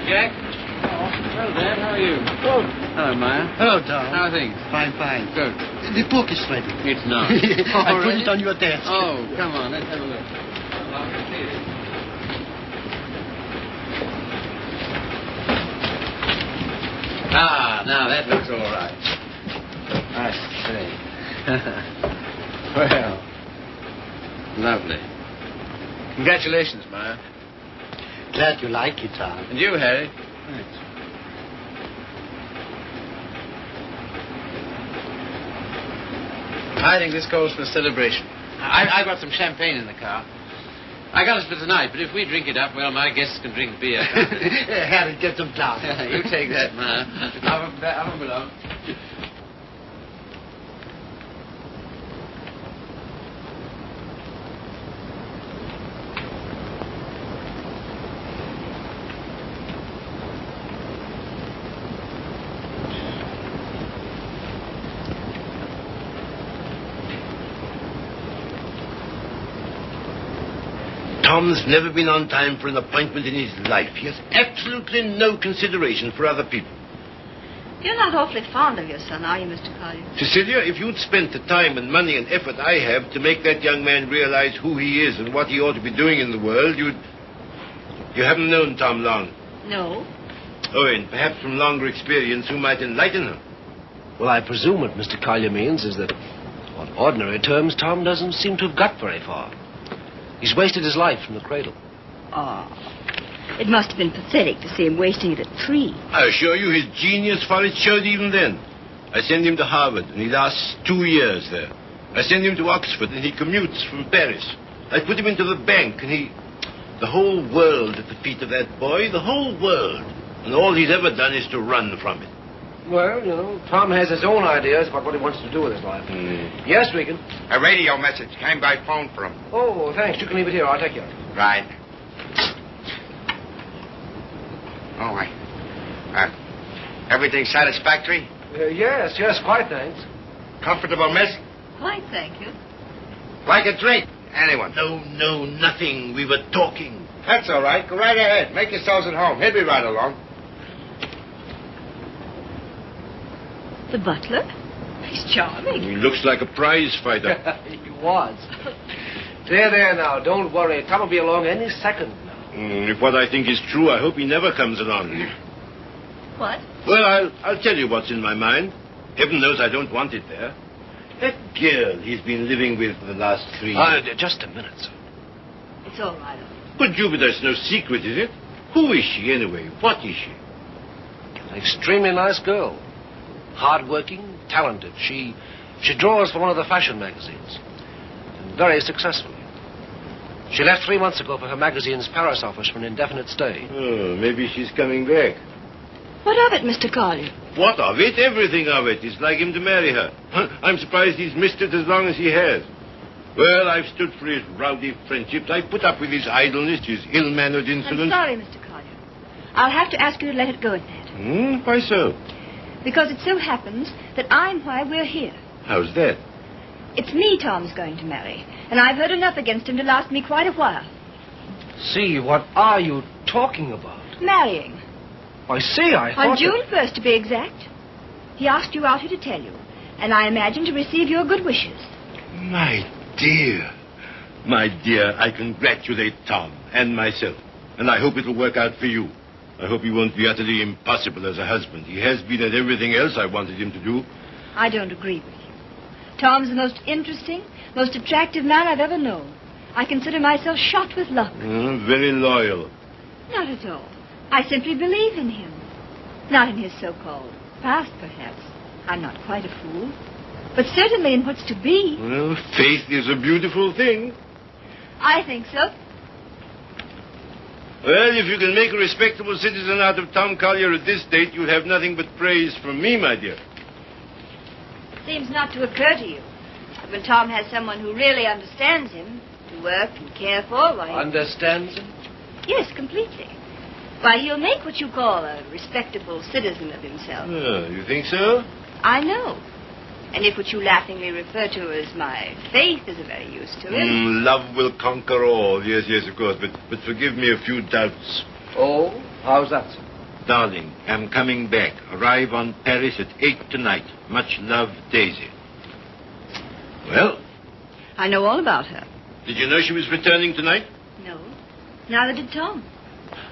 Jack. Hello, Dad. How are you? Oh. Hello, Maya. Hello, Tom. How are things? Fine. Good. The book is ready. It's not. I put it on your desk. Oh, come on. Let's have a look. Now that looks all right. I say. Well, lovely. Congratulations, Maya. Glad you like it, Tom. And you, Harry. Thanks. I think this calls for a celebration. I got some champagne in the car. I got it for tonight, but if we drink it up, well, my guests can drink beer. Harry, get some glass. You take that, Maya. Have a beloved. Tom's never been on time for an appointment in his life. He has absolutely no consideration for other people. You're not awfully fond of your son, are you, Mr. Collier? Cecilia, if you'd spent the time and money and effort I have to make that young man realize who he is and what he ought to be doing in the world, You haven't known Tom long. No. Oh, and perhaps from longer experience, who might enlighten him. Well, I presume what Mr. Collier means is that, on ordinary terms, Tom doesn't seem to have got very far. He's wasted his life from the cradle. It must have been pathetic to see him wasting it at 3. I assure you his genius for it showed even then. I send him to Harvard, and he lasts 2 years there. I send him to Oxford, and he commutes from Paris. I put him into the bank, and the whole world at the feet of that boy, the whole world. And all he's ever done is to run from it. Well, you know, Tom has his own ideas about what he wants to do with his life. Yes, Regan? A radio message came by phone for him. Oh, thanks. You can leave it here. I'll take you. Right. Oh, everything satisfactory? Yes, quite, thanks. Comfortable, miss? Quite, thank you. Like a drink? Anyone? No, nothing. We were talking. That's all right. Go right ahead. Make yourselves at home. He'll be right along. The butler? He's charming. He looks like a prize fighter. He was. There now. Don't worry. Tom will be along any second now. If what I think is true, I hope he never comes along. What? Well, I'll tell you what's in my mind. Heaven knows I don't want it there. That girl he's been living with for the last 3 years. Just a minute, sir. It's all right. But Jupiter's no secret, is it? Who is she, anyway? What is she? An extremely nice girl. Hard-working, talented. She draws for one of the fashion magazines. And very successfully. She left 3 months ago for her magazine's Paris office for an indefinite stay. Oh, maybe she's coming back. What of it, Mr. Collier? What of it? Everything of it. It's like him to marry her. I'm surprised he's missed it as long as he has. Well, I've stood for his rowdy friendships. I've put up with his idleness, his ill-mannered insolence. I'm sorry, Mr. Collier. I'll have to ask you to let it go at that. Why so? Because it so happens that I'm why we're here. How's that? It's me Tom's going to marry, and I've heard enough against him to last me quite a while. See, what are you talking about? Marrying. I see, I thought... On June 1st, to be exact. He asked you out here to tell you, and I imagine to receive your good wishes. My dear, I congratulate Tom and myself, and I hope it'll work out for you. I hope he won't be utterly impossible as a husband. He has been at everything else I wanted him to do. I don't agree with you. Tom's the most interesting, most attractive man I've ever known. I consider myself shot with luck. Very loyal. Not at all. I simply believe in him. Not in his so-called past, perhaps. I'm not quite a fool. But certainly in what's to be. Well, faith is a beautiful thing. I think so. Well, if you can make a respectable citizen out of Tom Collier at this date, you'll have nothing but praise from me, my dear. Seems not to occur to you. When Tom has someone who really understands him, to work and care for, why... Understands him? Yes, completely. Why, he'll make what you call a respectable citizen of himself. Oh, you think so? I know. And if what you laughingly refer to as my faith is of any use to him... love will conquer all. Yes, of course. But forgive me a few doubts. Oh? How's that, sir? Darling, I'm coming back. Arrive on Paris at 8 tonight. Much love, Daisy. Well? I know all about her. Did you know she was returning tonight? No. Neither did Tom.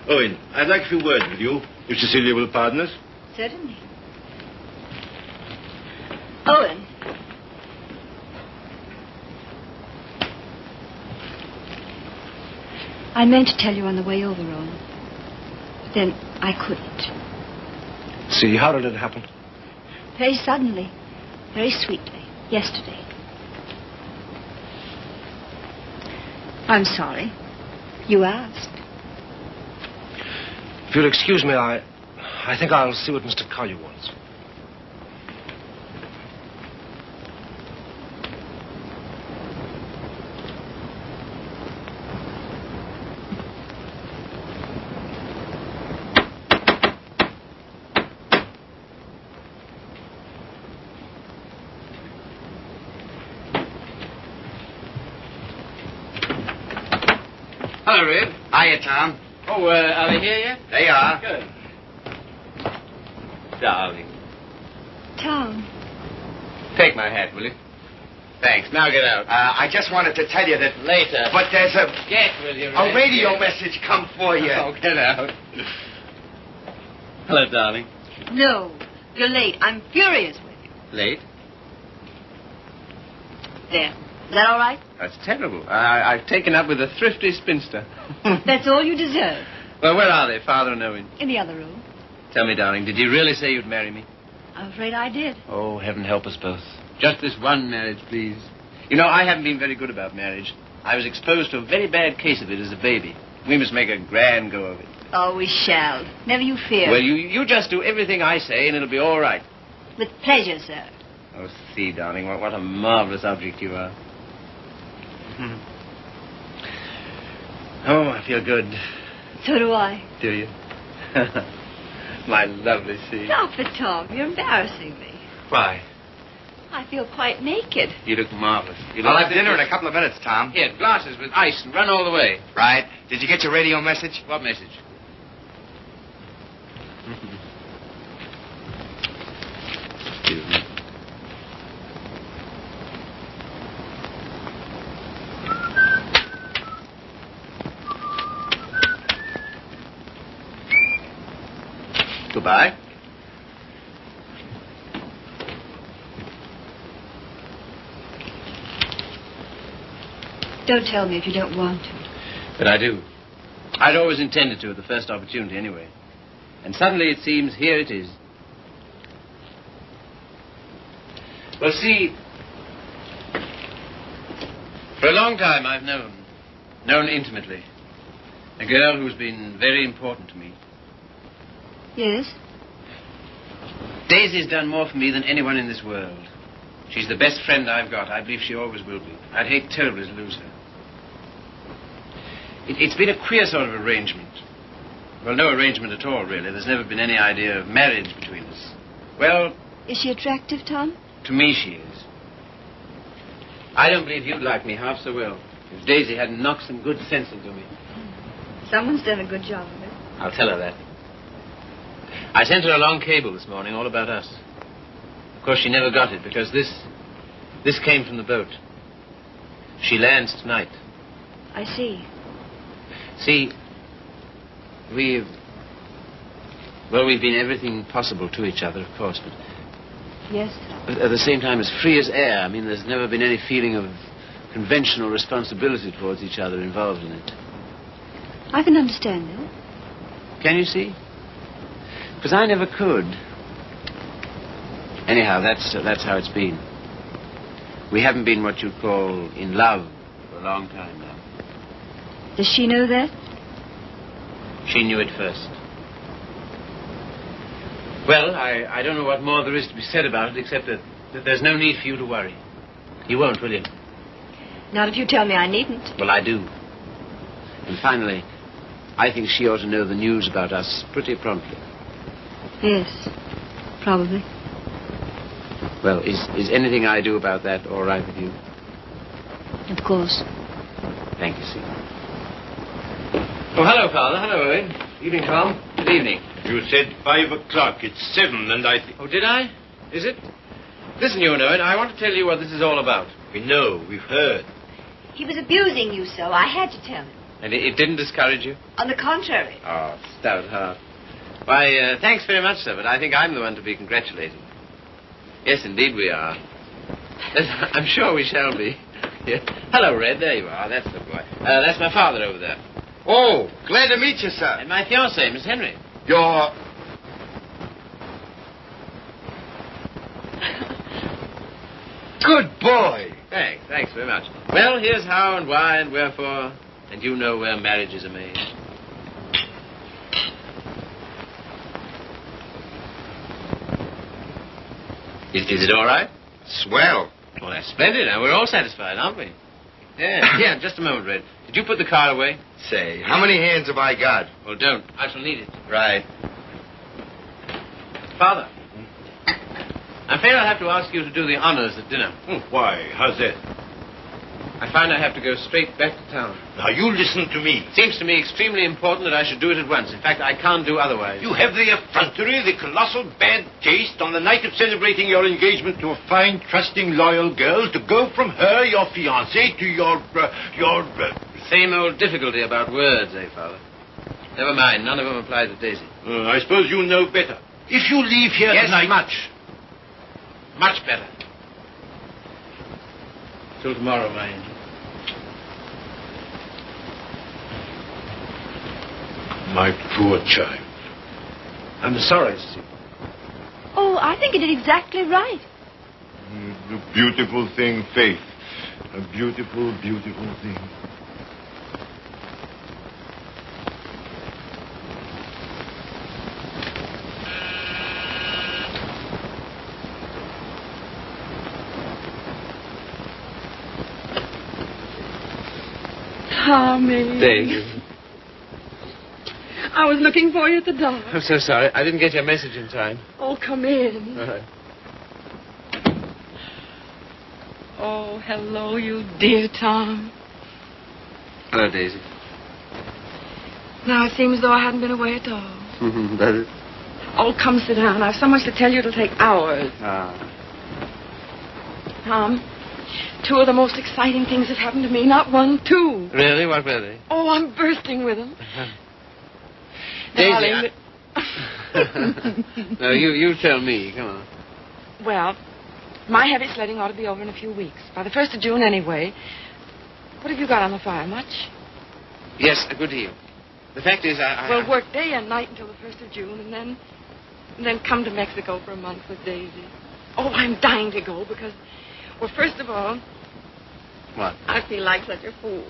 Owen, I'd like a few words with you, if Cecilia will pardon us. Certainly. Owen. I meant to tell you on the way over, Owen. But then I couldn't. See, how did it happen? Very suddenly. Very sweetly. Yesterday. I'm sorry. You asked. If you'll excuse me, I think I'll see what Mr. Collier wants. Hello, Red. Hiya, Tom. Oh, are they here yet? They are. Good. Darling. Tom. Take my hat, will you? Thanks. Now get out. I just wanted to tell you that... Later. But there's a Get, will you, Red? a radio message come for you. Oh, get out. Hello, darling. No. You're late. I'm furious with you. Late? There. Is that all right? That's terrible. I've taken up with a thrifty spinster. That's all you deserve. Well, where are they, Father and Owen? In the other room. Tell me, darling, did you really say you'd marry me? I'm afraid I did. Oh, heaven help us both. Just this one marriage, please. You know, I haven't been very good about marriage. I was exposed to a very bad case of it as a baby. We must make a grand go of it. Oh, we shall. Never you fear. Well, you just do everything I say, and it'll be all right. With pleasure, sir. Oh, see, darling, what a marvelous object you are. Oh, I feel good. So do I. Do you? My lovely sea. Stop it, Tom. You're embarrassing me. Why? I feel quite naked. You look marvelous. I'll have dinner in a couple of minutes, Tom. Here, glasses with ice and run all the way. Right. Did you get your radio message? What message? Excuse me. Goodbye. Don't tell me if you don't want to. But I do. I'd always intended to at the first opportunity anyway. And suddenly it seems here it is. Well, see, for a long time I've known intimately, a girl who's been very important to me. Yes? Daisy's done more for me than anyone in this world. She's the best friend I've got. I believe she always will be. I'd hate terribly to lose her. It's been a queer sort of arrangement. Well, no arrangement at all, really. There's never been any idea of marriage between us. Well... Is she attractive, Tom? To me, she is. I don't believe you'd like me half so well if Daisy hadn't knocked some good sense into me. Someone's done a good job of it. I'll tell her that. I sent her a long cable this morning all about us. Of course, she never got it because this came from the boat. She lands tonight. I see. See, we've been everything possible to each other, of course, but Yes, Tom. at the same time as free as air. I mean, there's never been any feeling of conventional responsibility towards each other involved in it. I can understand that. Can you see? Because I never could. Anyhow, that's how it's been. We haven't been what you'd call in love for a long time now. Does she know that? She knew it first. Well, I don't know what more there is to be said about it, except that there's no need for you to worry. You won't, will you? Not if you tell me I needn't. Well, I do. And finally, I think she ought to know the news about us pretty promptly. Yes, probably. Well, is anything I do about that all right with you? Of course. Thank you, Sue. Oh, hello, Father. Hello, Owen. Evening, Tom. Good evening. You said 5 o'clock. It's 7, and I think... Oh, did I? Is it? Listen, you, Owen, I want to tell you what this is all about. We know. We've heard. He was abusing you so. I had to tell him. And it didn't discourage you? On the contrary. Oh, stout heart. Why, thanks very much, sir, but I think I'm the one to be congratulated. Yes, indeed we are. I'm sure we shall be. Yeah. Hello, Red. There you are. That's the boy. That's my father over there. Oh, glad to meet you, sir. And my fiancée, Miss Henry. You're... Good boy. Thanks very much. Well, here's how and why and wherefore, and you know where marriages are made. Is it all right? Swell. Well, that's splendid. Now, we're all satisfied, aren't we? Yeah, just a moment, Red. Did you put the car away? Say, how many hands have I got? Well, don't. I shall need it. Right. Father, I'm afraid I'll have to ask you to do the honors at dinner. Why? How's that? I find I have to go straight back to town. Now, you listen to me. It seems to me extremely important that I should do it at once. In fact, I can't do otherwise. You have the effrontery, the colossal bad taste on the night of celebrating your engagement to a fine, trusting, loyal girl to go from her, your fiancée, to your... Same old difficulty about words, eh, Father? Never mind. None of them apply to Daisy. I suppose you know better. If you leave here tonight... much. Much better. Till tomorrow, my angel. My poor child. I'm sorry, Steve. Oh, I think you did exactly right. A beautiful thing, Faith. A beautiful, beautiful thing. Tommy. Daisy. I was looking for you at the door. I'm so sorry. I didn't get your message in time. Oh, come in. All right. Oh, hello, you dear Tom. Hello, Daisy. Now it seems as though I hadn't been away at all. That is... Oh, come sit down. I have so much to tell you it'll take hours. Tom, two of the most exciting things have happened to me. Not one, two. Really? What were they? Oh, I'm bursting with them. Daisy, No, you tell me. Come on. Well, my heavy sledding ought to be over in a few weeks. By the 1st of June, anyway. What have you got on the fire? Much? Yes, a good deal. The fact is, We'll work day and night until the 1st of June, and then come to Mexico for a month with Daisy. Oh, I'm dying to go because, well, first of all... What? I feel like such a fool.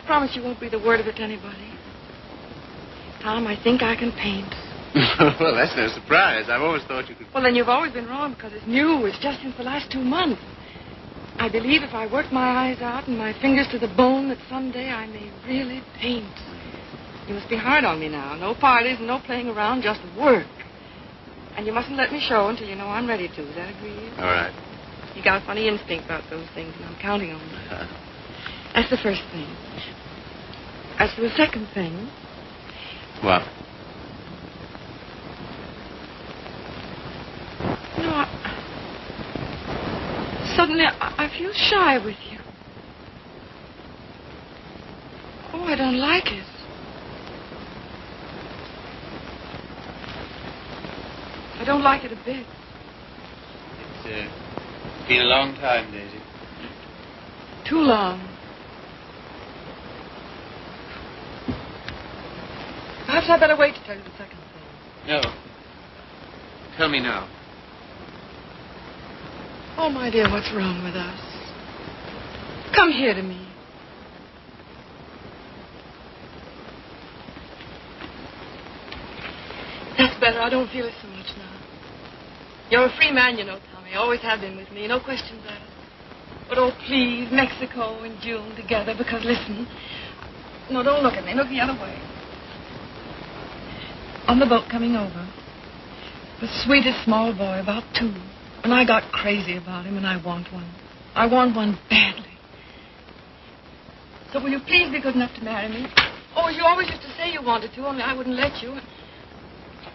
Promise you won't breathe a word of it to anybody. Tom, I think I can paint. Well, that's no surprise. I've always thought you could... Well, then you've always been wrong because it's new. It's just since the last 2 months. I believe if I work my eyes out and my fingers to the bone that someday I may really paint. You must be hard on me now. No parties and no playing around, just work. And you mustn't let me show until you know I'm ready to. Is that agreed? All right. You got a funny instinct about those things, and I'm counting on you. That's the first thing. As for the second thing... What? No, suddenly I feel shy with you. Oh, I don't like it. I don't like it a bit. It's been a long time, Daisy. Too long. Perhaps I'd better wait to tell you the second thing. No. Tell me now. Oh, my dear, what's wrong with us? Come here to me. That's better. I don't feel it so much now. You're a free man, you know, Tommy. Always have been with me. No questions asked. But, oh, please, Mexico and June together, because, listen. No, don't look at me. Look the other way. On the boat coming over, the sweetest small boy, about 2. And I got crazy about him, and I want one. I want one badly. So will you please be good enough to marry me? Oh, you always used to say you wanted to, only I wouldn't let you.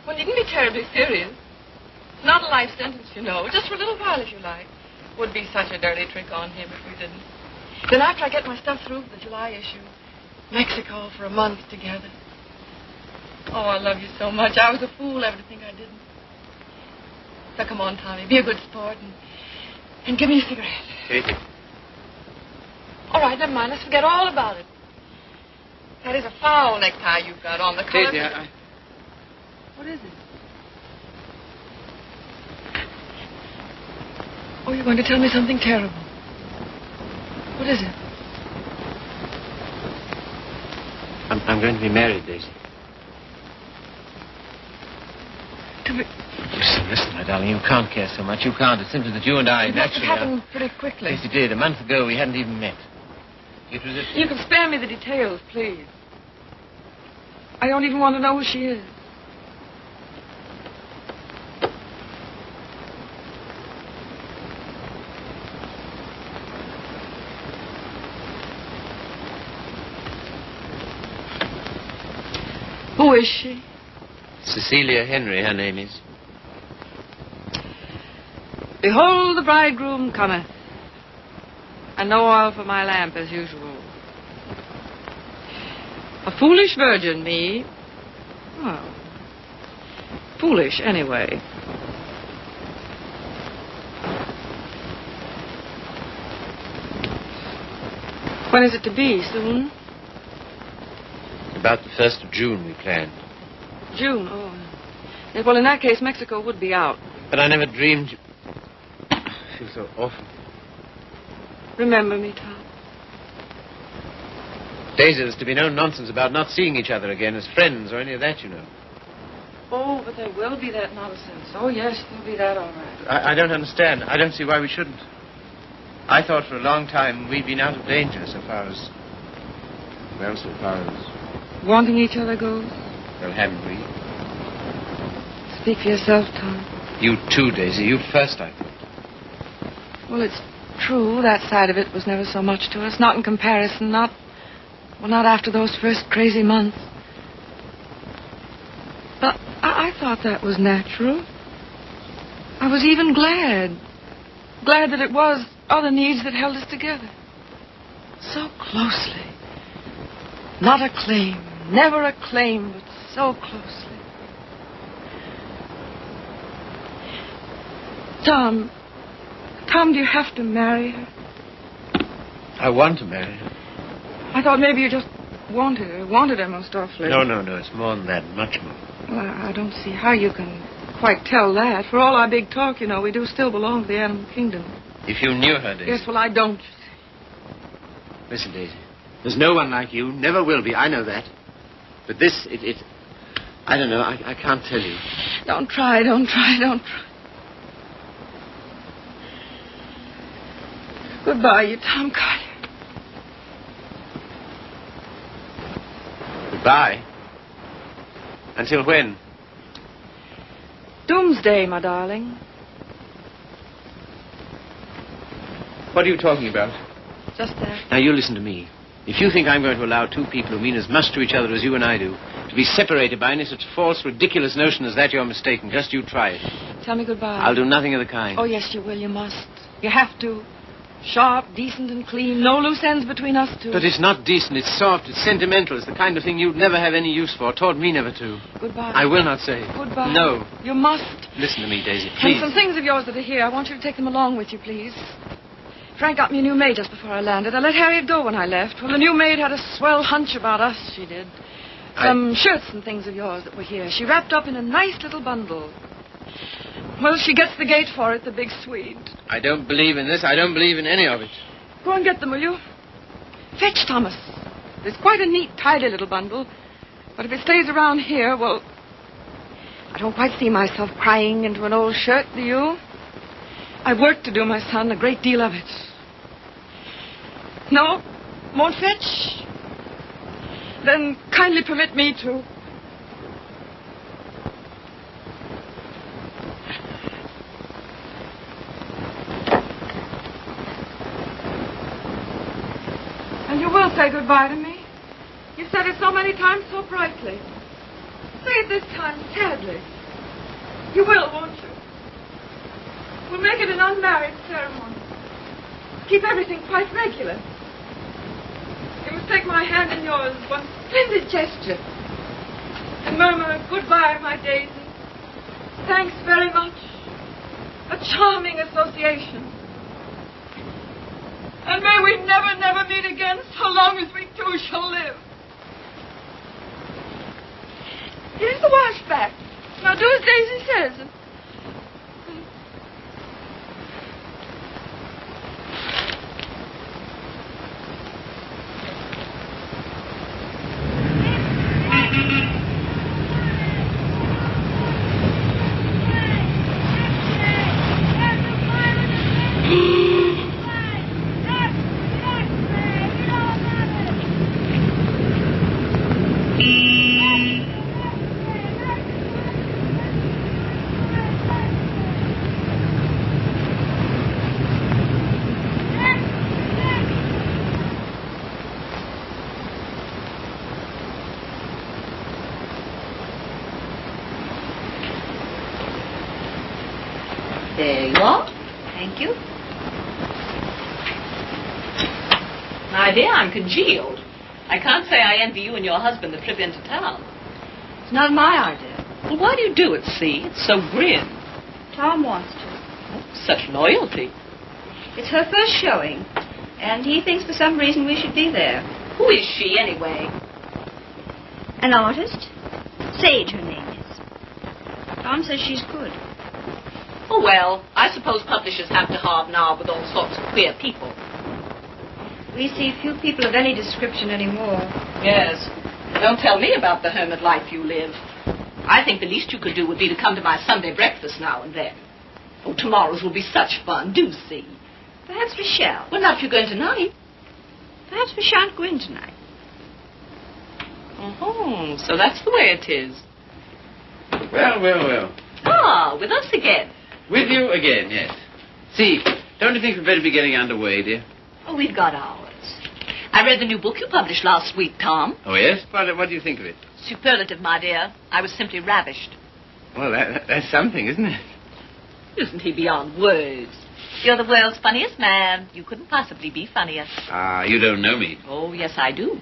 Well, you needn't be terribly serious. It's not a life sentence, you know. Just for a little while, if you like. Would be such a dirty trick on him if we didn't. Then after I get my stuff through for the July issue, Mexico for a month together. Oh, I love you so much. I was a fool ever to think I didn't. So come on, Tommy, be a good sport and give me a cigarette. Katie. All right, never mind. Let's forget all about it. That is a foul necktie you've got on. The color... Katie, What is it? Oh, you're going to tell me something terrible. What is it? I'm going to be married, Daisy. To be... Listen, my darling, you can't care so much. You can't. It's simply that you and I It must have naturally... happened pretty quickly. Yes, it did. A month ago, we hadn't even met. It was You can spare me the details, please. I don't even want to know who she is. Who is she? Cecilia Henry, her name is. Behold, the bridegroom cometh, and no oil for my lamp as usual. A foolish virgin, me. Well, foolish anyway. When is it to be? Soon? About the 1st of June, we planned. June, oh. Yes, well, in that case, Mexico would be out. But I never dreamed... I feel so awful. Remember me, Tom. Daisy, there's to be no nonsense about not seeing each other again as friends or any of that, you know. Oh, but there will be that nonsense. Oh, yes, there'll be that, all right. I don't understand. I don't see why we shouldn't. I thought for a long time we'd been out of danger so far as... Well, so far as... Wanting each other goes? Well, haven't we? Speak for yourself, Tom. You too, Daisy. You first, I thought. Well, it's true. That side of it was never so much to us. Not in comparison. Not after those first crazy months. But I thought that was natural. I was even glad. Glad that it was other needs that held us together. So closely. Not a claim. Never a claim, but so closely. Tom, do you have to marry her? I want to marry her. I thought maybe you just wanted her most awfully. No. It's more than that, much more. Well, I don't see how you can quite tell that. For all our big talk, you know, we do still belong to the animal kingdom. If you knew her, Daisy. Yes, well, I don't. Listen, Daisy. There's no one like you. Never will be. I know that. But this, I don't know. I can't tell you. Don't try. Goodbye, you Tom Carter. Goodbye. Until when? Doomsday, my darling. What are you talking about? Just that. Now, you listen to me. If you think I'm going to allow two people who mean as much to each other as you and I do to be separated by any such false, ridiculous notion as that, you're mistaken. Just you try it. Tell me goodbye. I'll do nothing of the kind. Oh, yes, you will. You must. You have to. Sharp, decent, and clean. No loose ends between us two. But it's not decent. It's soft. It's sentimental. It's the kind of thing you'd never have any use for. Taught me never to. Goodbye. I will not say. Goodbye. No. You must. Listen to me, Daisy, please. And some things of yours that are here, I want you to take them along with you, please. Frank got me a new maid just before I landed. I let Harriet go when I left. Well, the new maid had a swell hunch about us, she did. Some shirts and things of yours that were here. She wrapped up in a nice little bundle. Well, she gets the gate for it, the big Swede. I don't believe in this. I don't believe in any of it. Go and get them, will you? Fetch, Thomas. It's quite a neat, tidy little bundle. But if it stays around here, well, I don't quite see myself crying into an old shirt, do you? I've work to do, my son, a great deal of it. No? Won't fetch? Then kindly permit me to. And you will say goodbye to me? You said it so many times so brightly. Say it this time sadly. You will, won't you? We'll make it an unmarried ceremony. Keep everything quite regular. You must take my hand in yours, one splendid gesture, and murmur, "Goodbye, my Daisy. Thanks very much. A charming association. And may we never, never meet again so long as we two shall live." Here's the washback. Now do as Daisy says. There you are. Thank you. My dear, I'm congealed. I can't say I envy you and your husband the trip into town. It's not my idea. Well, why do you do it, see? It's so grim. Tom wants to. Oh, such loyalty. It's her first showing, and he thinks for some reason we should be there. Who is she, anyway? An artist. Sage, her name is. Tom says she's good. Oh, well, I suppose publishers have to hobnob with all sorts of queer people. We see few people of any description anymore. Yes. Don't tell me about the hermit life you live. I think the least you could do would be to come to my Sunday breakfast now and then. Oh, tomorrow's will be such fun. Do see. Perhaps we shall. Well, not if you're going tonight. Perhaps we shan't go in tonight. Oh, so that's the way it is. Well, well, well. Ah, with us again. With you again, yes. See, don't you think we'd better be getting underway, dear? Oh, we've got ours. I read the new book you published last week, Tom. Oh, yes? What do you think of it? Superlative, my dear. I was simply ravished. Well, that's something, isn't it? Isn't he beyond words? You're the world's funniest man. You couldn't possibly be funnier. Ah, you don't know me. Oh, yes, I do.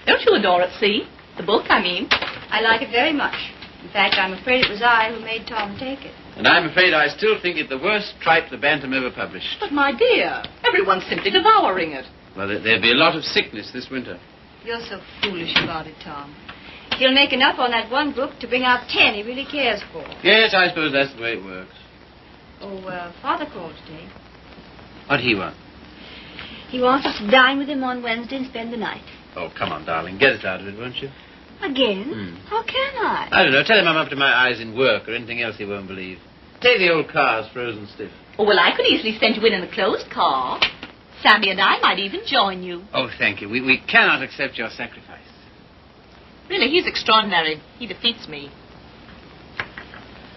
Don't you adore it, see? The book, I mean. I like it very much. In fact, I'm afraid it was I who made Tom take it. And I'm afraid I still think it the worst tripe the Bantam ever published. But, my dear, everyone's simply devouring it. Well, there'll be a lot of sickness this winter. You're so foolish about it, Tom. He'll make enough on that one book to bring out 10 he really cares for. Yes, I suppose that's the way it works. Oh, Father called today. What'd he want? He wants us to dine with him on Wednesday and spend the night. Oh, come on, darling. Get us out of it, won't you? Again? How can I? I don't know. Tell him I'm up to my eyes in work or anything else he won't believe. Say the old car's frozen stiff. Oh, well, I could easily send you in a closed car. Sammy and I might even join you. Oh, thank you. We cannot accept your sacrifice. Really, he's extraordinary. He defeats me.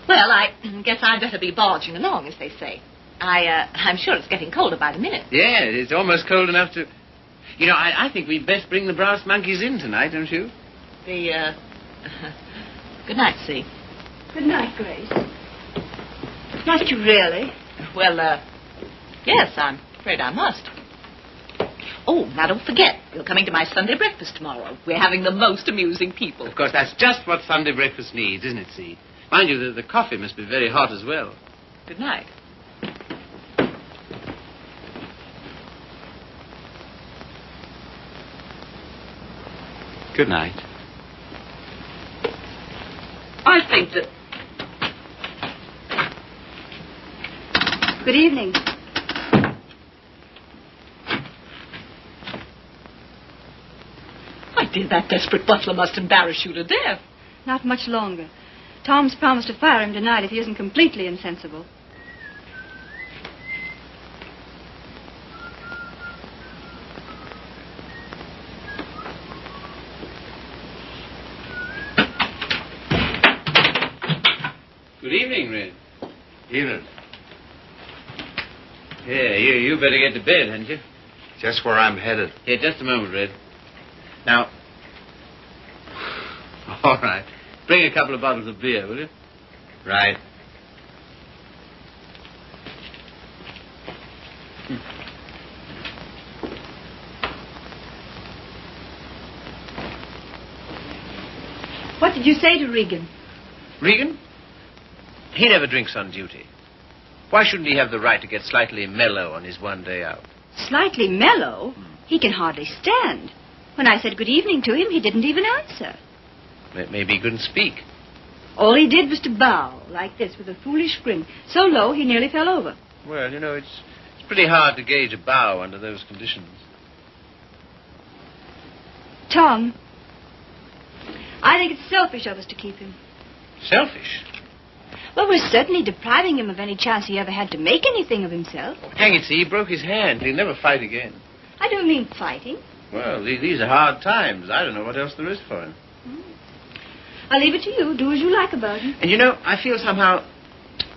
Well, I guess I'd better be barging along, as they say. I'm sure it's getting colder by the minute. Yeah, it's almost cold enough to... You know, I think we'd best bring the brass monkeys in tonight, don't you? Good night, See. Good night, Grace. Must you really? Well, yes, I'm afraid I must. Oh, now don't forget, you're coming to my Sunday breakfast tomorrow. We're having the most amusing people. Of course, that's just what Sunday breakfast needs, isn't it, See? Mind you, the coffee must be very hot as well. Good night. Good night. I think that... Good evening. My dear, that desperate butler must embarrass you to death. Not much longer. Tom's promised to fire him tonight if he isn't completely insensible. Good evening, Red. Evening. Yeah, you better get to bed, hadn't you? Just where I'm headed. Yeah, just a moment, Red. Now, All right. Bring a couple of bottles of beer, will you? Right. What did you say to Regan? Regan? He never drinks on duty. Why shouldn't he have the right to get slightly mellow on his one day out? Slightly mellow? He can hardly stand. When I said good evening to him, he didn't even answer. Maybe he couldn't speak. All he did was to bow, like this, with a foolish grin, so low he nearly fell over. Well, you know, it's pretty hard to gauge a bow under those conditions. Tom, I think it's selfish of us to keep him. Selfish? Well, we're certainly depriving him of any chance he ever had to make anything of himself. Oh, hang it, see, he broke his hand. He'll never fight again. I don't mean fighting. Well, these are hard times. I don't know what else there is for him. I'll leave it to you. Do as you like about him. And you know, I feel somehow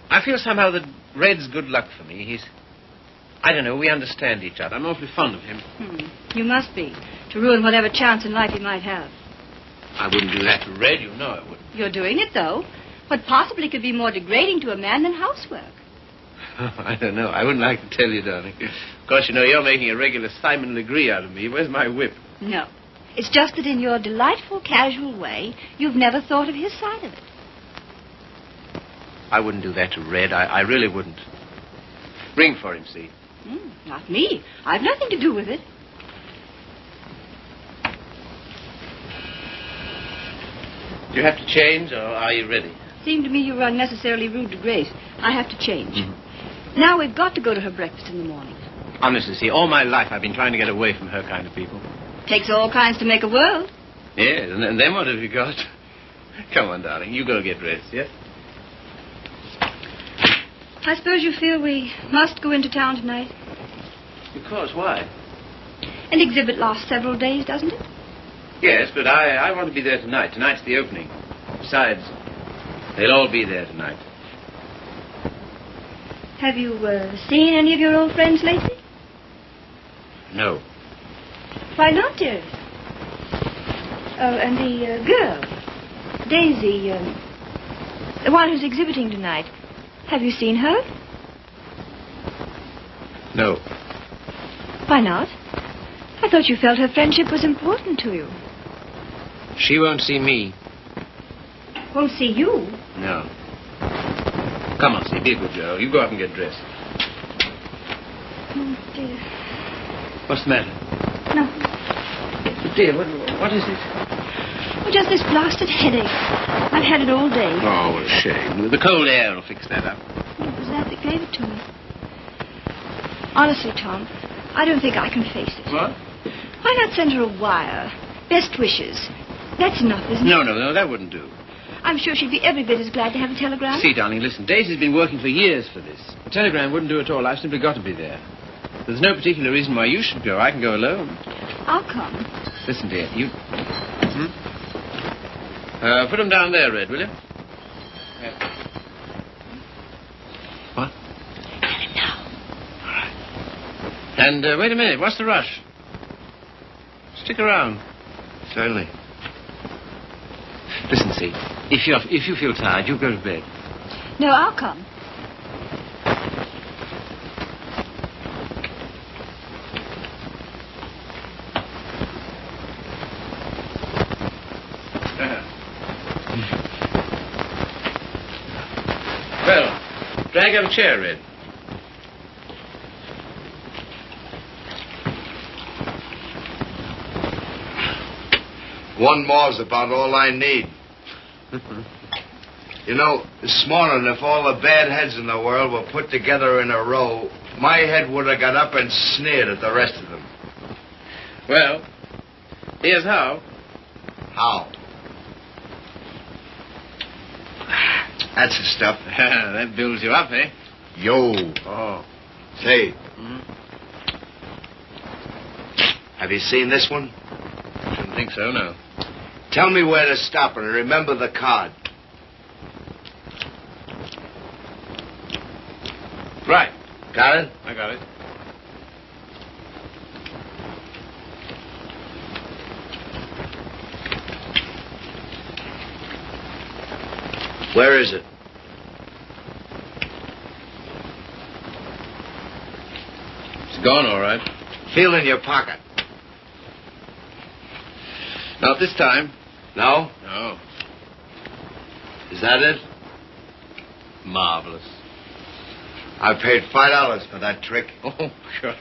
that Red's good luck for me. I don't know, we understand each other. I'm awfully fond of him. You must be, to ruin whatever chance in life he might have. I wouldn't do that to Red. You know I wouldn't. You're doing it, though. What possibly could be more degrading to a man than housework? I don't know. I wouldn't like to tell you, darling. Of course, you know, you're making a regular Simon Legree out of me. Where's my whip? No. It's just that in your delightful, casual way, you've never thought of his side of it. I wouldn't do that to Red. I really wouldn't. Ring for him, see? Not me. I've nothing to do with it. Do you have to change, or are you ready? Seemed to me you were unnecessarily rude to Grace. I have to change. Now we've got to go to her breakfast in the morning. Honestly, see, all my life I've been trying to get away from her kind of people. Takes all kinds to make a world. Yes, and then what have you got? Come on, darling, you go get dressed, yes? I suppose you feel we must go into town tonight. Because why? An exhibit lasts several days, doesn't it? Yes, but I want to be there tonight. Tonight's the opening. Besides, they'll all be there tonight. Have you seen any of your old friends lately? No. Why not, dearest? Oh, and the girl, Daisy, the one who's exhibiting tonight. Have you seen her? No. Why not? I thought you felt her friendship was important to you. She won't see me. Won't see you? No. Come on, see, be a good girl. You go up and get dressed. Oh, dear. What's the matter? No. Dear, what is it? Oh, just this blasted headache. I've had it all day. Oh, what a shame. The cold air will fix that up. It was that gave it to me. Honestly, Tom, I don't think I can face it. What? Why not send her a wire? Best wishes. That's enough, isn't it? No, that wouldn't do. I'm sure she'd be every bit as glad to have a telegram. See, darling, listen. Daisy's been working for years for this. A telegram wouldn't do at all. I've simply got to be there. There's no particular reason why you should go. I can go alone. I'll come. Listen, dear, you... put them down there, Red, will you? Yeah. What? Tell him now. All right. And wait a minute. What's the rush? Stick around. Certainly. Listen, see, if you feel tired, you go to bed. No, I'll come. Well, drag up a chair, Red. One more's about all I need. You know, this morning, if all the bad heads in the world were put together in a row, my head would have got up and sneered at the rest of them. Well, here's how. How? That's the stuff. That builds you up, eh? Yo. Oh. Say. Have you seen this one? Shouldn't think so, no. Tell me where to stop and remember the card. Right. Got it? I got it. Where is it? It's gone, all right. Feel in your pocket. Not this time. No? No. Is that it? Marvelous. I paid $5 for that trick. Oh, sure.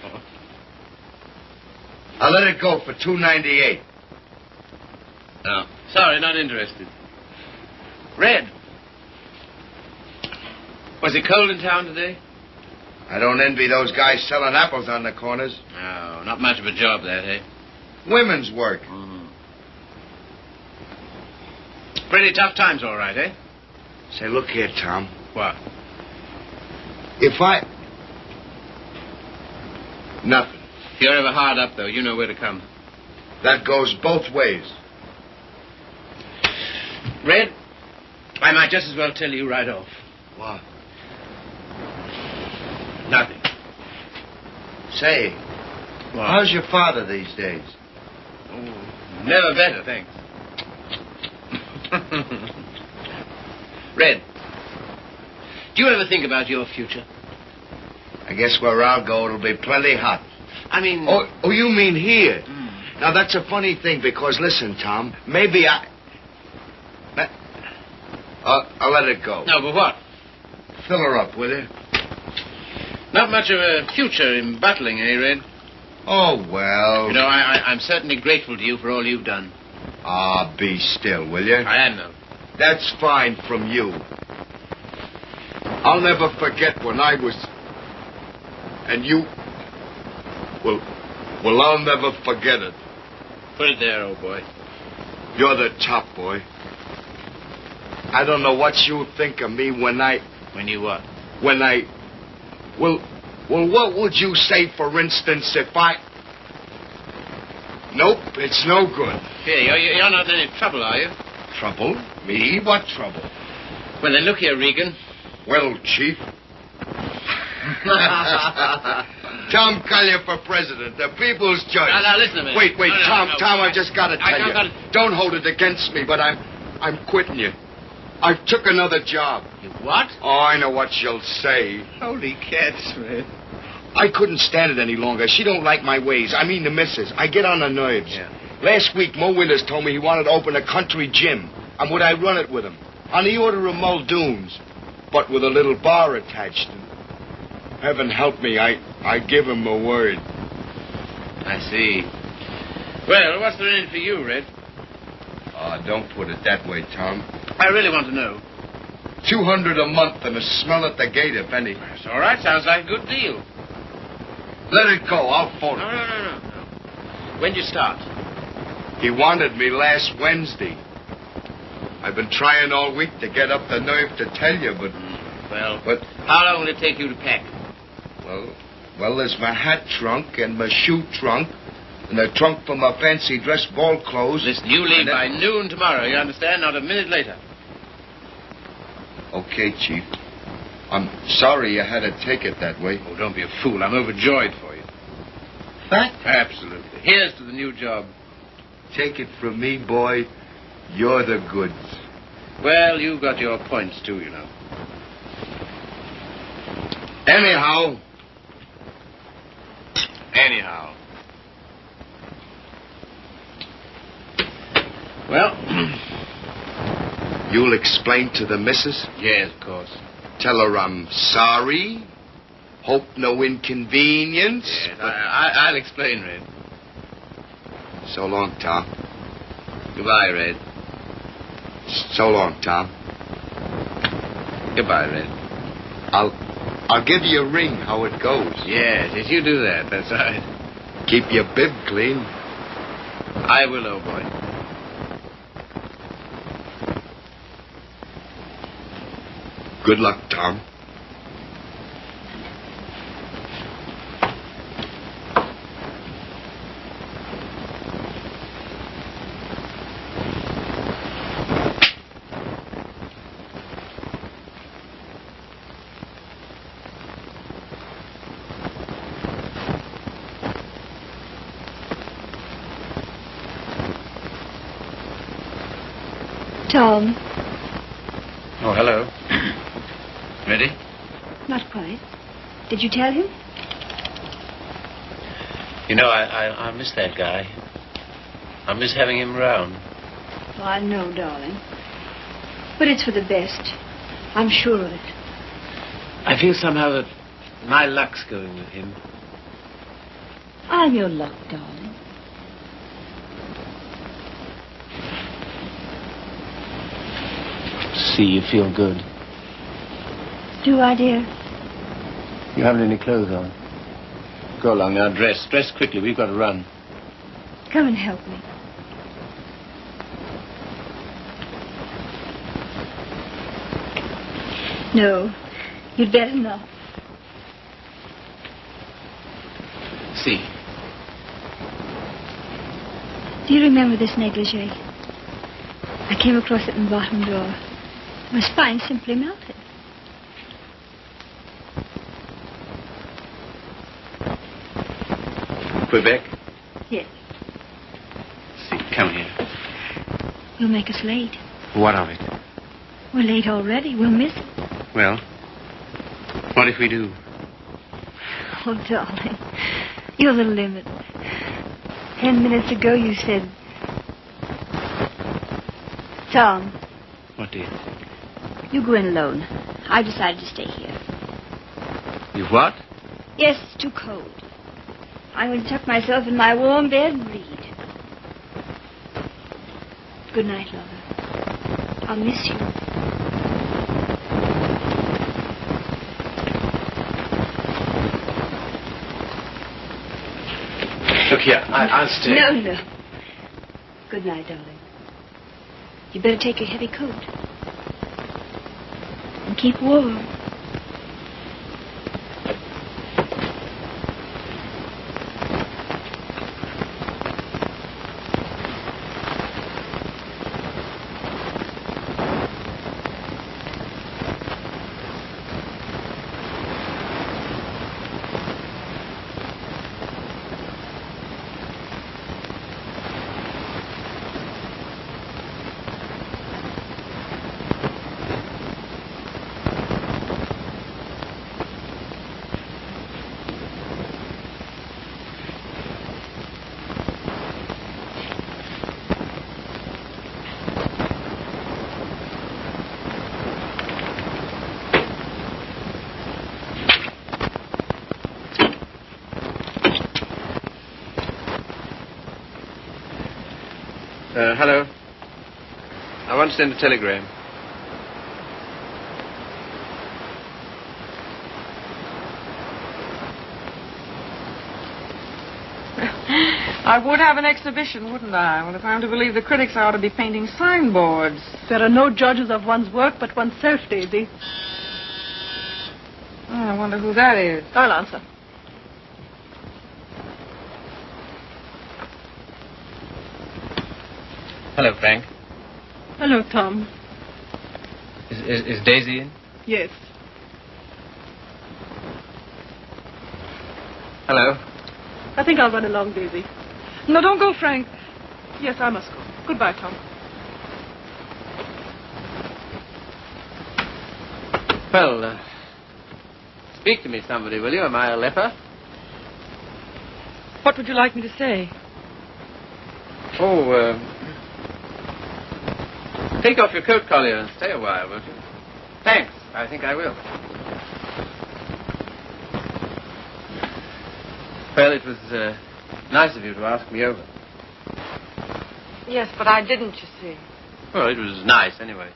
I'll let it go for $2.98. No. Sorry, not interested. Red. Was it cold in town today? I don't envy those guys selling apples on the corners. No, not much of a job, that, eh? Women's work. Mm. Pretty tough times, all right, eh? Say, look here, Tom. What? If I... Nothing. If you're ever hard up, though, you know where to come. That goes both ways. Red, I might just as well tell you right off. What? Nothing. Say, What? how's your father these days? Oh, never better, thanks. Red, do you ever think about your future? I guess where I'll go, it'll be plenty hot. I mean... Oh, you mean here? Mm. Now, that's a funny thing, because, listen, Tom, maybe I'll let it go. No, but what? Fill her up, will you? Not much of a future in battling, eh, Red? Oh, well... You know, I'm certainly grateful to you for all you've done. Ah, be still, will you? I am, though. That's fine from you. I'll never forget when I was... And you... Well, I'll never forget it. Put it there, old boy. You're the top, boy. I don't know what you think of me when I... When you what? When I... Well, what would you say, for instance, if I... Nope, it's no good. Here, you're not in any trouble, are you? Trouble? Me? What trouble? Well, then, look here, Regan. Well, Chief. Tom Collier for president, the people's judge. Now, listen to me. Wait, No, Tom, I just got to tell you. gotta... Don't hold it against me, but I'm quitting you. I took another job. You what? Oh, I know what she'll say. Holy cats, man. I couldn't stand it any longer. She don't like my ways. I mean the missus. I get on her nerves. Yeah. Last week, Mo Winters told me he wanted to open a country gym. And would I run it with him? On the order of Muldoon's. But with a little bar attached. Heaven help me, I give him a word. I see. Well, what's there in it for you, Red? Oh, don't put it that way, Tom. I really want to know. $200 a month and a smell at the gate, if any. That's all right. Sounds like a good deal. Let it go. I'll phone him. No. When'd you start? He wanted me last Wednesday. I've been trying all week to get up the nerve to tell you, but... But how long will it take you to pack? Well, there's my hat trunk and my shoe trunk and a trunk for my fancy dress ball clothes. Listen, you leave by noon tomorrow, you understand? Not a minute later. Okay, Chief. I'm sorry you had to take it that way. Oh, don't be a fool. I'm overjoyed for you. Fact? Absolutely. Here's to the new job. Take it from me, boy. You're the goods. Well, you got your points, too, you know. Anyhow. Well... You'll explain to the missus? Yes, of course. Tell her I'm sorry. Hope no inconvenience. Yes, I'll explain, Red. So long, Tom. Goodbye, Red. So long, Tom. Goodbye, Red. I'll give you a ring how it goes. Yes, you do that. That's right. Keep your bib clean. I will, old boy. Good luck, Tom. Tom, Oh, hello. Ready? Not quite. Did you tell him? You know, I miss that guy. I miss having him around. Oh, I know, darling. But it's for the best. I'm sure of it. I feel somehow that my luck's going with him. I'm your luck, darling. See, you feel good. Do I, dear? You haven't any clothes on. Go along now, dress. Dress quickly. We've got to run. Come and help me. No, you'd better not. See. Do you remember this negligee? I came across it in the bottom drawer. My spine simply melted. Quebec? Yes. See, come here. You'll make us late. What of it? We're late already. We'll miss it. Well, what if we do? Oh, darling, you're the limit. 10 minutes ago you said... Tom. What, dear? You go in alone. I've decided to stay here. You what? Yes, it's too cold. I'm going to tuck myself in my warm bed and read. Good night, lover. I'll miss you. Look here, I'll stay. No. Good night, darling. You better take your heavy coat. And keep warm. Hello. I want to send a telegram. I would have an exhibition, wouldn't I? Well, if I'm to believe the critics, I ought to be painting signboards. There are no judges of one's work but oneself, Daisy. Oh, I wonder who that is. I'll answer. Hello, Frank. Hello, Tom. Is Daisy in? Yes. Hello. I think I'll run along, Daisy. No, don't go, Frank. Yes, I must go. Goodbye, Tom. Well, speak to me, somebody, will you? Am I a leper? What would you like me to say? Oh, take off your coat collar and stay a while, won't you? Thanks. I think I will. Well, it was nice of you to ask me over. Yes, but I didn't, you see. Well, it was nice, anyway.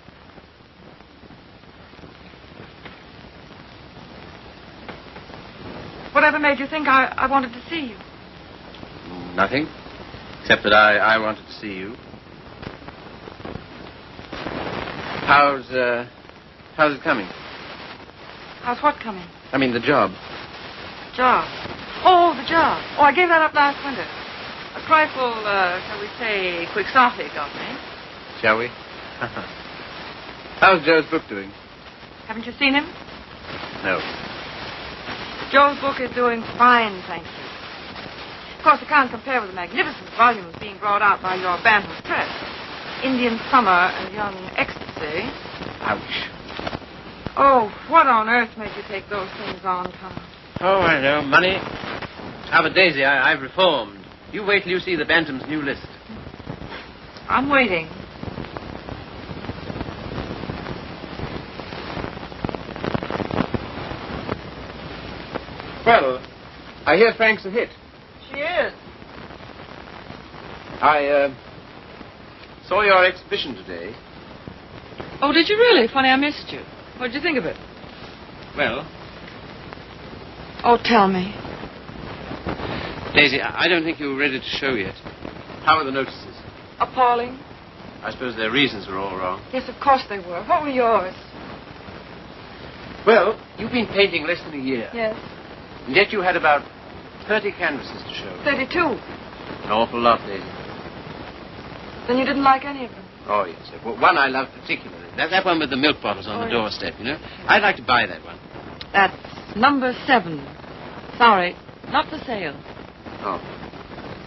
Whatever made you think I wanted to see you? Nothing. Except that I wanted to see you. How's it coming? How's what coming? I mean, the job. Job. Oh, the job. Oh, I gave that up last winter. A trifle, shall we say, quixotic of me. Shall we? How's Joe's book doing? Haven't you seen him? No. Joe's book is doing fine, thank you. Of course, it can't compare with the magnificent volumes being brought out by your Bantam Press. Indian Summer and Young Ecstasy. Ouch. Oh, what on earth made you take those things on, Tom? Oh, I know. Money. Ah, but Daisy, I've reformed. You wait till you see the Bantam's new list. I'm waiting. Well, I hear Frank's a hit. She is. I saw your exhibition today. Oh, did you really? Funny, I missed you. What did you think of it? Well, Oh, tell me. Daisy, I don't think you were ready to show yet. How are the notices? Appalling. I suppose their reasons were all wrong. Yes, of course they were. What were yours? Well, you've been painting less than a year. Yes. And yet you had about 30 canvases to show. 32. An awful lot, Daisy. Then you didn't like any of them? Oh, yes. Well, one I love particularly. That one with the milk bottles on the doorstep, you know. I'd like to buy that one. That's number 7. Sorry, not for sale. Oh.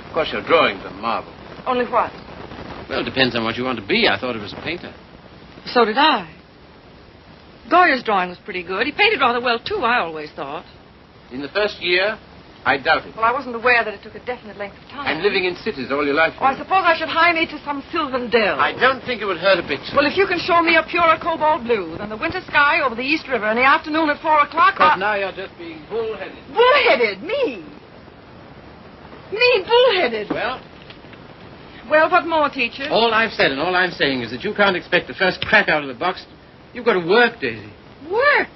Of course, your drawings are marvel. Only what? Well, it depends on what you want to be. I thought it was a painter. So did I. Goya's drawing was pretty good. He painted rather well, too, I always thought. In the first year, I doubt it. Well, I wasn't aware that it took a definite length of time. I'm living in cities all your life. Oh, I suppose I should hire me to some sylvan dell. I don't think it would hurt a bit. Well, if you can show me a purer cobalt blue than the winter sky over the East River in the afternoon at 4 o'clock... But now you're just being bullheaded. Bullheaded? Me? Me, bullheaded? Well, what more, teacher? all I've said and all I'm saying is that you can't expect the first crack out of the box. You've got to work, Daisy. Work?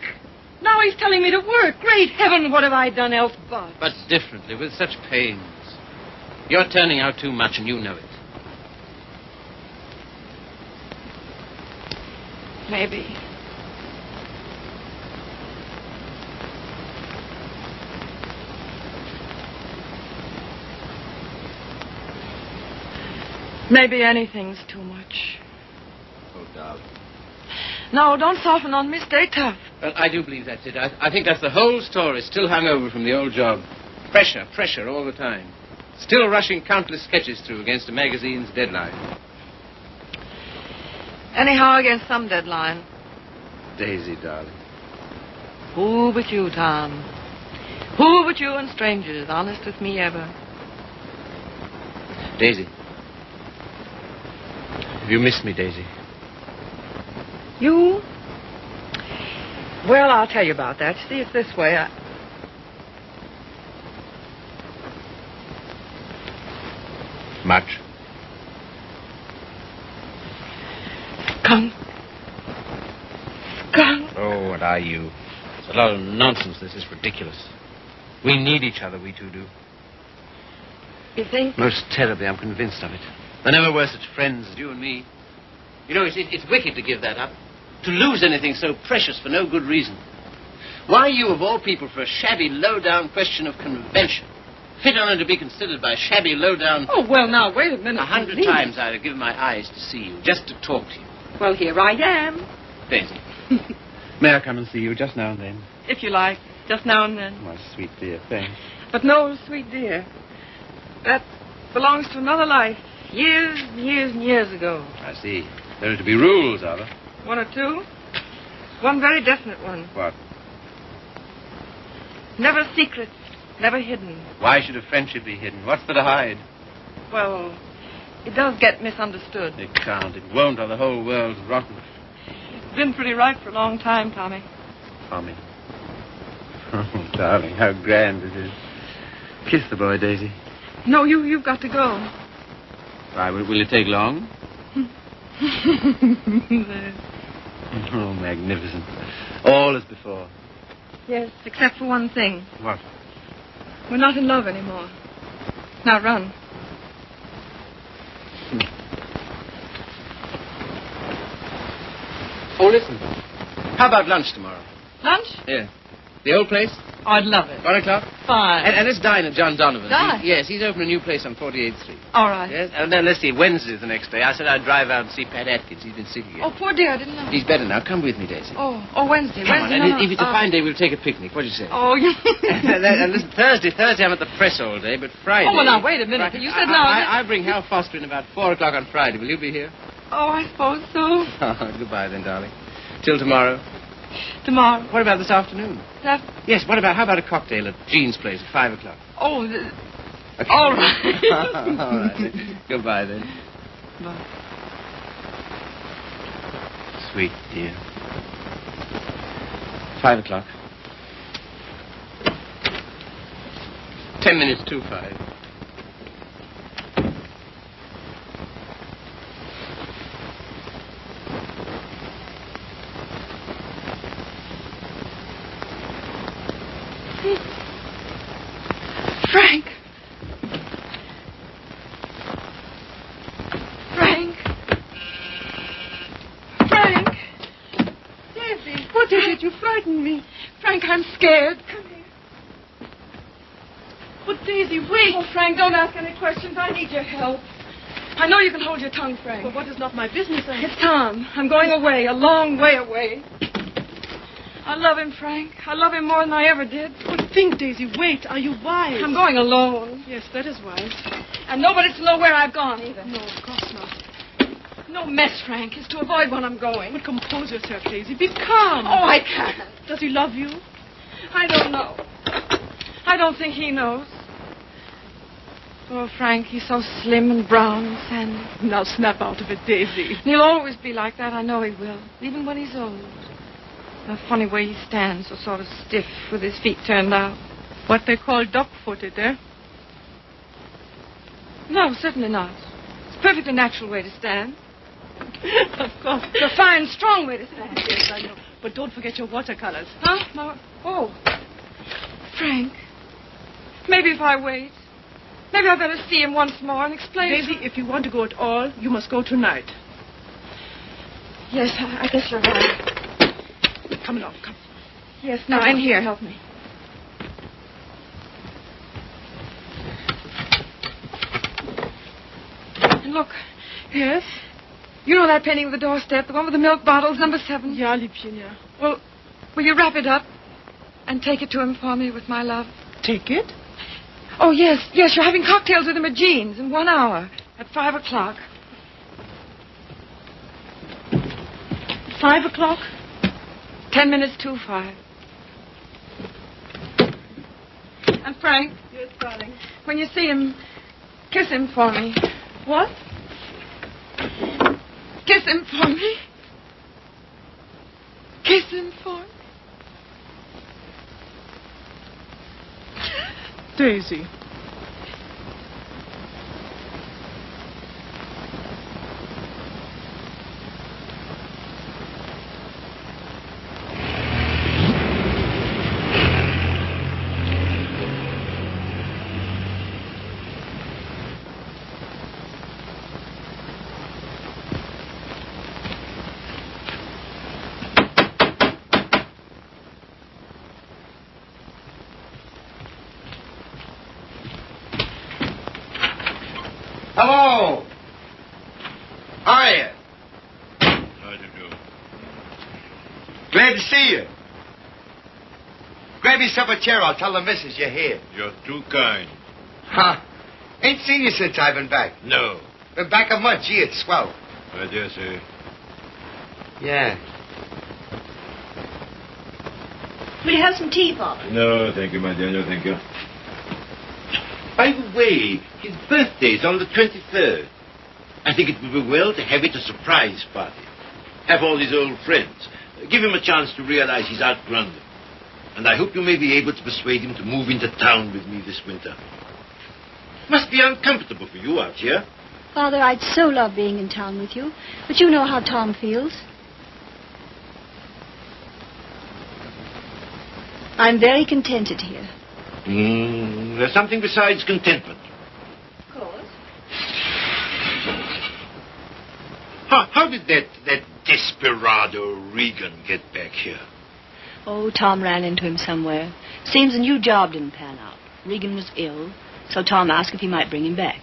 Now he's telling me to work. Great heaven, what have I done else but? But differently, with such pains. You're turning out too much and you know it. Maybe. Maybe anything's too much. Oh, darling. No, don't soften on me. Stay tough. Well, I do believe that's it. I think that's the whole story, still hung over from the old job. Pressure all the time. Still rushing countless sketches through against a magazine's deadline. Anyhow, against some deadline. Daisy, darling. Who but you, Tom? Who but you and strangers, honest with me ever? Daisy. Have you missed me, Daisy? You? Well, I'll tell you about that. See, it's this way. Much. Skunk. Oh, what are you? It's a lot of nonsense. This is ridiculous. We need each other, we two do. You think? Most terribly, I'm convinced of it. There never were such friends as you and me. You know, it's wicked to give that up. To lose anything so precious for no good reason. Why you, of all people, for a shabby, low-down question of convention? Fit only to be considered by shabby, low-down... Oh, well, now, wait a minute. 100 times I'd have given my eyes to see you, just to talk to you. Well, here I am. Daisy, may I come and see you just now and then? If you like, just now and then. My sweet dear, thanks. But no, sweet dear. That belongs to another life. Years and years and years ago. I see. There are to be rules, are there? 1 or 2. One very definite one. What? Never secret, never hidden. Why should a friendship be hidden? What's there to hide? Well, it does get misunderstood. It can't. It won't, or the whole world's rotten. It's been pretty right for a long time, Tommy. Tommy. Oh, darling, how grand it is. Kiss the boy, Daisy. No, you've got to go. Why, will it take long? Oh, magnificent. All as before. Yes, except for one thing. What? We're not in love anymore. Now run. Oh, listen. How about lunch tomorrow? Lunch? Yeah. The old place? Oh, I'd love it. 1 o'clock? Fine. And let's dine at John Donovan's. Dine? Yes, he's opened a new place on 48th Street. All right. Yes, and then let's see, Wednesday's the next day. I said I'd drive out and see Pat Atkins. He's been sick again. Oh, poor dear, I didn't know. He's better now. Come with me, Daisy. Oh, Wednesday. Come on, Wednesday. and No, if it's a fine day, we'll take a picnic. What do you say? Oh, you... And listen, Thursday I'm at the press all day, but Friday... Oh, well, now, wait a minute. You said now... I bring Hal Foster in about 4 o'clock on Friday. Will you be here? Oh, I suppose so. Oh, goodbye then, darling. Till tomorrow. Tomorrow. What about this afternoon? That... Yes, how about a cocktail at Jean's place at 5 o'clock? Oh, Okay. all right. All right. Then. Goodbye, then. Bye. Sweet dear. 5 o'clock. 10 minutes to 5. Frank. Daisy, what is it? You frightened me. Frank, I'm scared. Come here. But Daisy, wait. Oh, Frank, don't ask any questions. I need your help. I know you can hold your tongue, Frank. But what is not my business, then? It's Tom. I'm going away, a long way away. I love him, Frank. I love him more than I ever did. But think, Daisy, wait. Are you wise? I'm going alone. Yes, that is wise. And nobody's to know where I've gone, either. No, of course not. No mess, Frank. It's to avoid when I'm going. But compose yourself, Daisy. Be calm. Oh, I can't. Does he love you? I don't know. I don't think he knows. Oh, Frank, he's so slim and brown and sandy. Now snap out of it, Daisy. He'll always be like that. I know he will. Even when he's old. The funny way he stands, so sort of stiff with his feet turned out. What they call duck-footed, eh? No, certainly not. It's a perfectly natural way to stand. Of course. It's a fine, strong way to stand. Yes, I know. But don't forget your watercolors. Huh? Oh. Frank. Maybe if I wait. Maybe I better see him once more and explain. Daisy, if you want to go at all, you must go tonight. Yes, I guess you're right. Come along, come. Yes, now, in here, help me. And look. Yes? You know that painting of the doorstep, the one with the milk bottles, number 7? Ja, Liebchen, ja. Well, will you wrap it up and take it to him for me with my love? Take it? Oh, yes, you're having cocktails with him at Jean's in 1 hour at 5 o'clock. 5 o'clock? 10 minutes to 5. And Frank. Yes, darling. When you see him, kiss him for me. What? Kiss him for me. Kiss him for me. Daisy. Hello. How are you? How do you do? Glad to see you. Grab yourself a chair. I'll tell the missus you're here. You're too kind. Huh? Ain't seen you since I've been back. No. Been back a month. Gee, it's swell. I dare say. Yeah. Will you have some tea, Father? No, thank you, my dear. No, thank you. By the way, his birthday's on the 23rd. I think it would be well to have it a surprise party. Have all his old friends. Give him a chance to realize he's outgrown them. And I hope you may be able to persuade him to move into town with me this winter. Must be uncomfortable for you out here. Father, I'd so love being in town with you. But you know how Tom feels. I'm very contented here. There's something besides contentment. Of course. How did that desperado Regan get back here? Oh, Tom ran into him somewhere. Seems a new job didn't pan out. Regan was ill, so Tom asked if he might bring him back.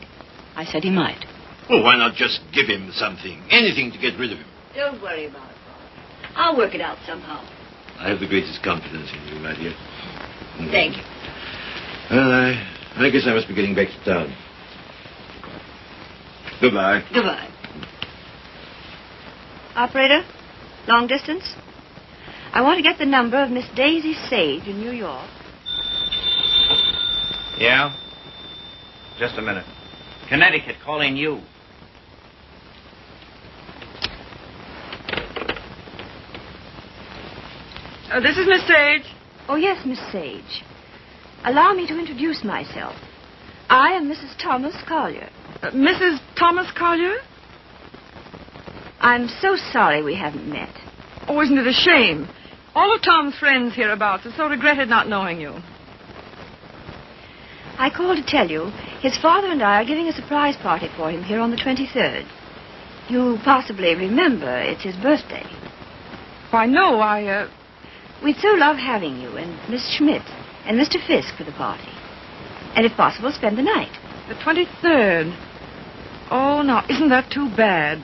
I said he might. Well, why not just give him something? Anything to get rid of him. Don't worry about it, Father. I'll work it out somehow. I have the greatest confidence in you, my dear. Thank you. Well, I guess I must be getting back to town. Goodbye. Goodbye. Operator, long distance? I want to get the number of Miss Daisy Sage in New York. Yeah? Just a minute. Connecticut, calling you. This is Miss Sage. Oh, yes, Miss Sage. Allow me to introduce myself. I am Mrs. Thomas Collier. Mrs. Thomas Collier? I'm so sorry we haven't met. Oh, isn't it a shame? All of Tom's friends hereabouts have so regretted not knowing you. I called to tell you his father and I are giving a surprise party for him here on the 23rd. You possibly remember it's his birthday. Why, no, We'd so love having you and Miss Schmidt and Mr. Fisk for the party. And if possible, spend the night. The 23rd. Oh, now, isn't that too bad?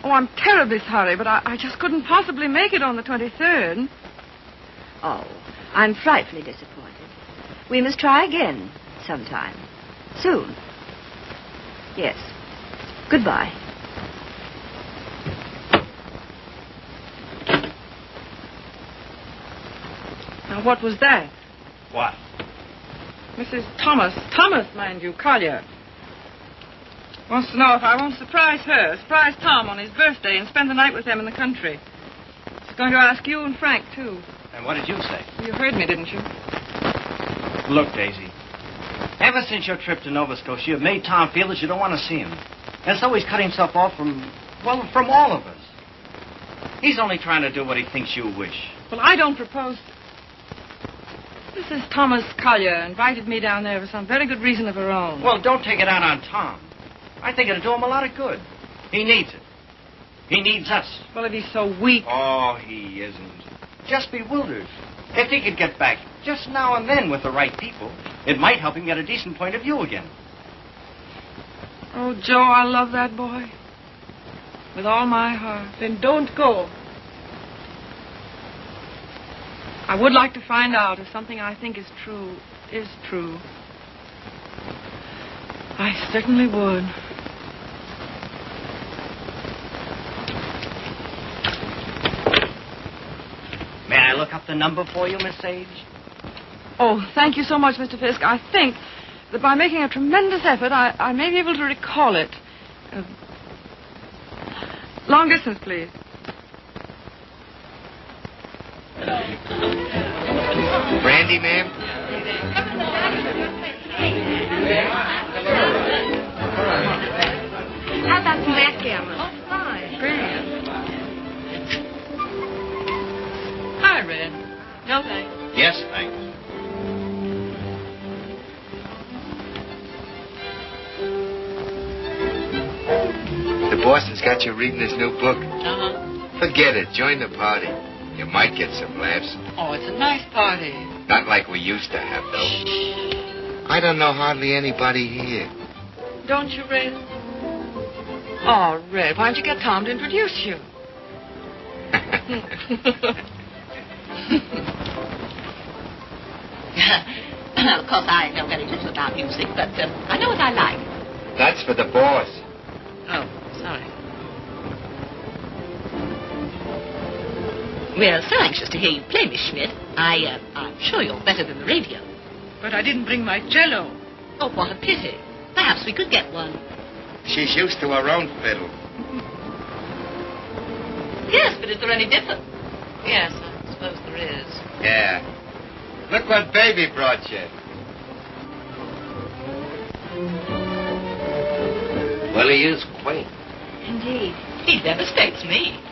Oh, I'm terribly sorry, but I just couldn't possibly make it on the 23rd. Oh, I'm frightfully disappointed. We must try again sometime. Soon. Yes. Goodbye. Now, what was that? What? Mrs. Thomas, mind you, Collier. Wants to know if I won't surprise Tom on his birthday and spend the night with them in the country. She's going to ask you and Frank, too. And what did you say? You heard me, didn't you? Look, Daisy. Ever since your trip to Nova Scotia, you've made Tom feel that you don't want to see him. And so he's cut himself off from all of us. He's only trying to do what he thinks you wish. Well, I don't propose... Mrs. Thomas Collier invited me down there for some very good reason of her own. Well, don't take it out on Tom. I think it'll do him a lot of good. He needs it. He needs us. Well, if he's so weak... Oh, he isn't. Just bewildered. If he could get back just now and then with the right people, it might help him get a decent point of view again. Oh, Joe, I love that boy. With all my heart. Then don't go. I would like to find out if something I think is true. I certainly would. May I look up the number for you, Miss Sage? Oh, thank you so much, Mr. Fisk. I think that by making a tremendous effort, I may be able to recall it. Long distance, please. Brandy, ma'am? How about some backgammon? Oh, fine. Brilliant. Hi, Red. No, thanks. Yes, thanks. The boss's got you reading his new book. Uh-huh. Forget it. Join the party. You might get some laughs. Oh, it's a nice party. Not like we used to have, though. I don't know hardly anybody here. Don't you, Red? Oh, Red, why don't you get Tom to introduce you? Of course, I know very little about music, but I know what I like. That's for the boss. Oh, sorry. We're so anxious to hear you play, Miss Schmidt. I'm sure you're better than the radio. But I didn't bring my cello. Oh, what a pity. Perhaps we could get one. She's used to her own fiddle. Yes, but is there any difference? Yes, I suppose there is. Yeah. Look what Baby brought you. Well, he is quaint. Indeed. He devastates me.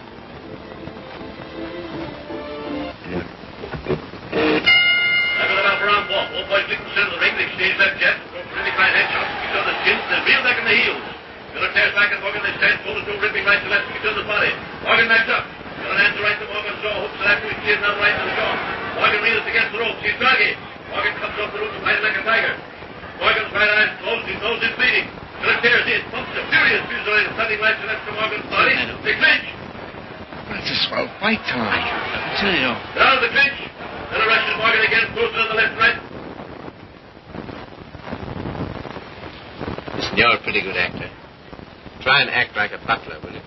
That's a swell fight, Tom. I tell you. Down the clinch. Then arrested Morgan again, posted on the left, right. Listen, you're a pretty good actor. Try and act like a butler, will you?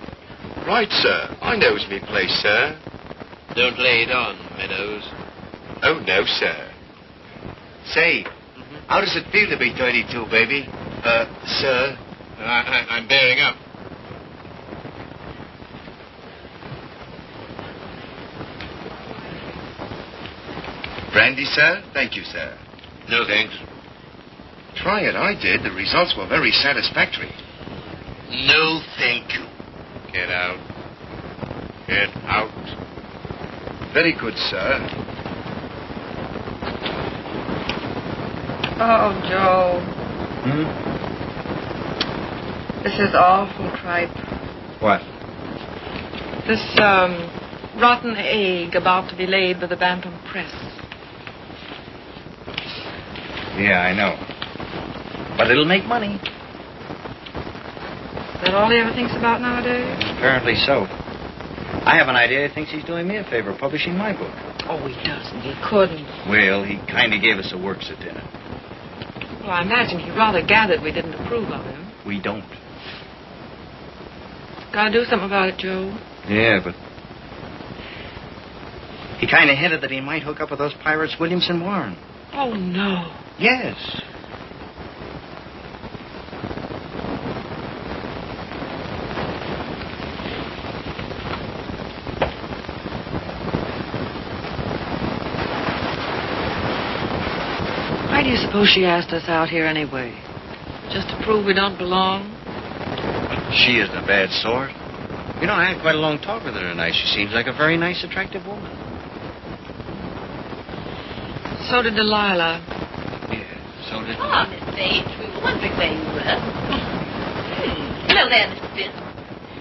Right, sir. I knows me place, sir. Don't lay it on, Meadows. Oh, no, sir. Say, how does it feel to be 32, baby? Sir? I'm bearing up. Brandy, sir? Thank you, sir. No, thanks. Try it. I did. The results were very satisfactory. No, thank you. Get out. Get out. Very good, sir. Oh, Joe. This is awful tripe. What? This, rotten egg about to be laid by the Bantam Press. Yeah, I know. But it'll make money. Is that all he ever thinks about nowadays? Apparently so. I have an idea he thinks he's doing me a favor publishing my book. Oh, he doesn't. He couldn't. Well, he kind of gave us a works at dinner. Well, I imagine he rather gathered we didn't approve of him. We don't. Gotta do something about it, Joe. Yeah, but... He kind of hinted that he might hook up with those pirates Williamson Warren. Oh, no. Yes. Why do you suppose she asked us out here anyway? Just to prove we don't belong? She isn't a bad sort. You know, I had quite a long talk with her tonight. She seems like a very nice, attractive woman. So did Delilah. So did... Ah, Miss Bates, we were wondering where you were. Hello there, Mr. Fisk.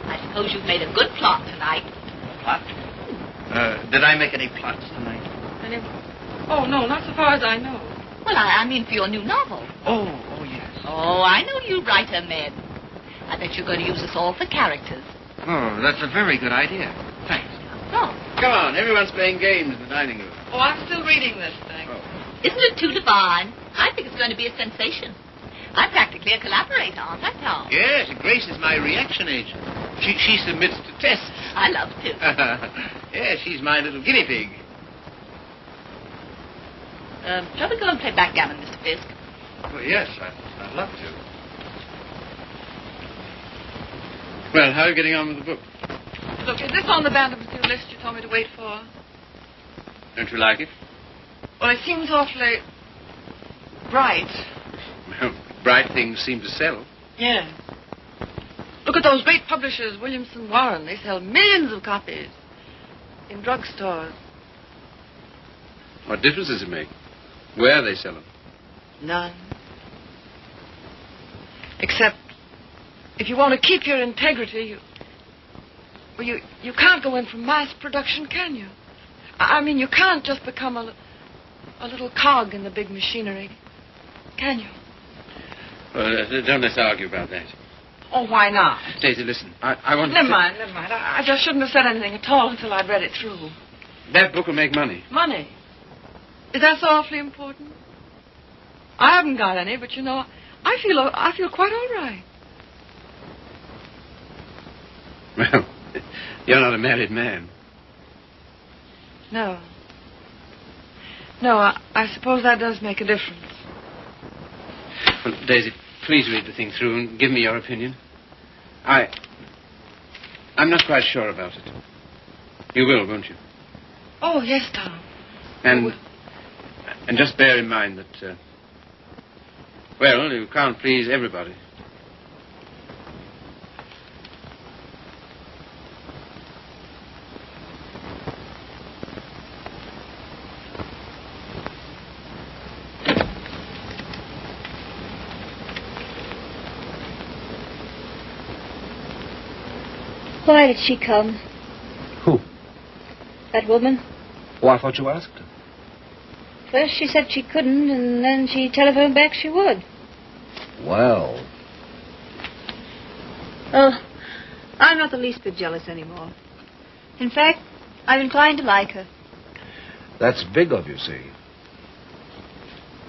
I suppose you've made a good plot tonight. Plot? Did I make any plots tonight? Oh, no, not so far as I know. Well, I mean for your new novel. Oh, yes. Oh, I know you writer men. I bet you're going to use us all for characters. Oh, that's a very good idea. Thanks. Oh. Come on, everyone's playing games in the dining room. Oh, I'm still reading this thing. Isn't it too divine? I think it's going to be a sensation. I'm practically a collaborator, aren't I, Tom? Yes, Grace is my reaction agent. She submits to tests. I love to. Yes, she's my little guinea pig. Shall we go and play backgammon, Mr. Fisk? Well, yes, I'd love to. Well, how are you getting on with the book? Look, is this on the Bantam list you told me to wait for? Don't you like it? Well, it seems awfully bright. Well, bright things seem to sell. Yeah. Look at those great publishers, Williamson Warren. They sell millions of copies in drugstores. What difference does it make? Where they sell them? None. Except, if you want to keep your integrity, you can't go in for mass production, can you? I mean, you can't just become a little cog in the big machinery, can you? Well, don't let's argue about that. Oh, why not? Daisy, listen, I want Never mind. I just shouldn't have said anything at all until I'd read it through. That book will make money. Money? Is that so awfully important? I haven't got any, but you know, I feel quite all right. Well, you're not a married man. No. No, I suppose that does make a difference. Well, Daisy, please read the thing through and give me your opinion. I'm not quite sure about it. You will, won't you? Oh, yes, Tom. And just bear in mind that, well, you can't please everybody. Why did she come? Who? That woman. Oh, I thought you asked her. First she said she couldn't, and then she telephoned back she would. Well. Oh, I'm not the least bit jealous anymore. In fact, I'm inclined to like her. That's big of you, see.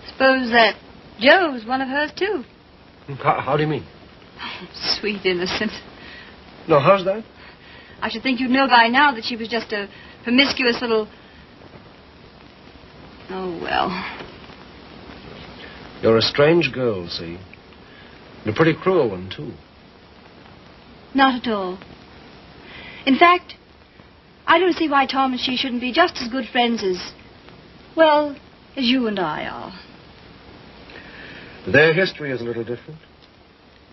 Suppose that Joe's one of hers, too. How do you mean? Oh, sweet innocent. No, how's that? I should think you'd know by now that she was just a promiscuous little... Oh, well. You're a strange girl, see? And a pretty cruel one, too. Not at all. In fact, I don't see why Tom and she shouldn't be just as good friends as, well, as you and I are. Their history is a little different.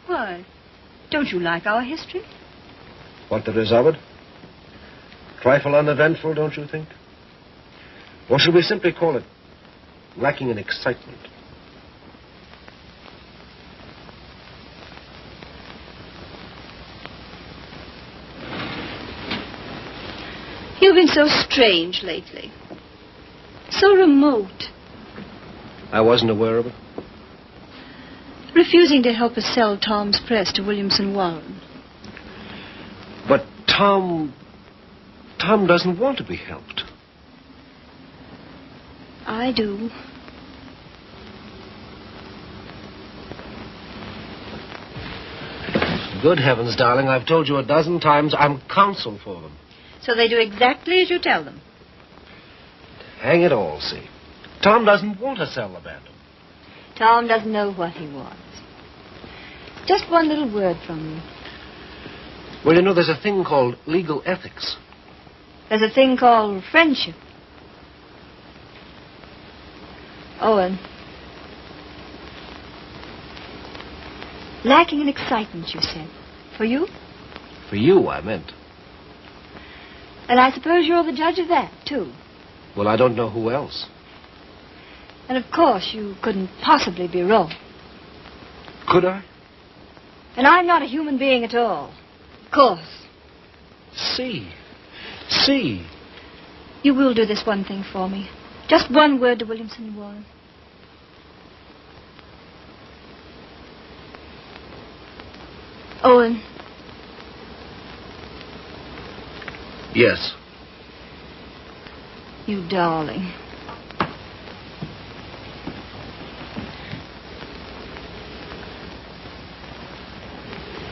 Why? Don't you like our history? What there is of it? Trifle uneventful, don't you think? Or should we simply call it lacking in excitement? You've been so strange lately. So remote. I wasn't aware of it. Refusing to help us sell Tom's press to Williamson Warren. But Tom doesn't want to be helped. I do. Good heavens, darling, I've told you a dozen times I'm counsel for them. So they do exactly as you tell them. Hang it all, see. Tom doesn't want to sell the band. Tom doesn't know what he wants. Just one little word from you. Well, you know, there's a thing called legal ethics. There's a thing called friendship. Owen. Lacking in excitement, you said. For you? For you, I meant. And I suppose you're the judge of that, too. Well, I don't know who else. And of course you couldn't possibly be wrong. Could I? And I'm not a human being at all. Of course. See. You will do this one thing for me. Just one word to Williamson Warren. Owen. Yes. You darling.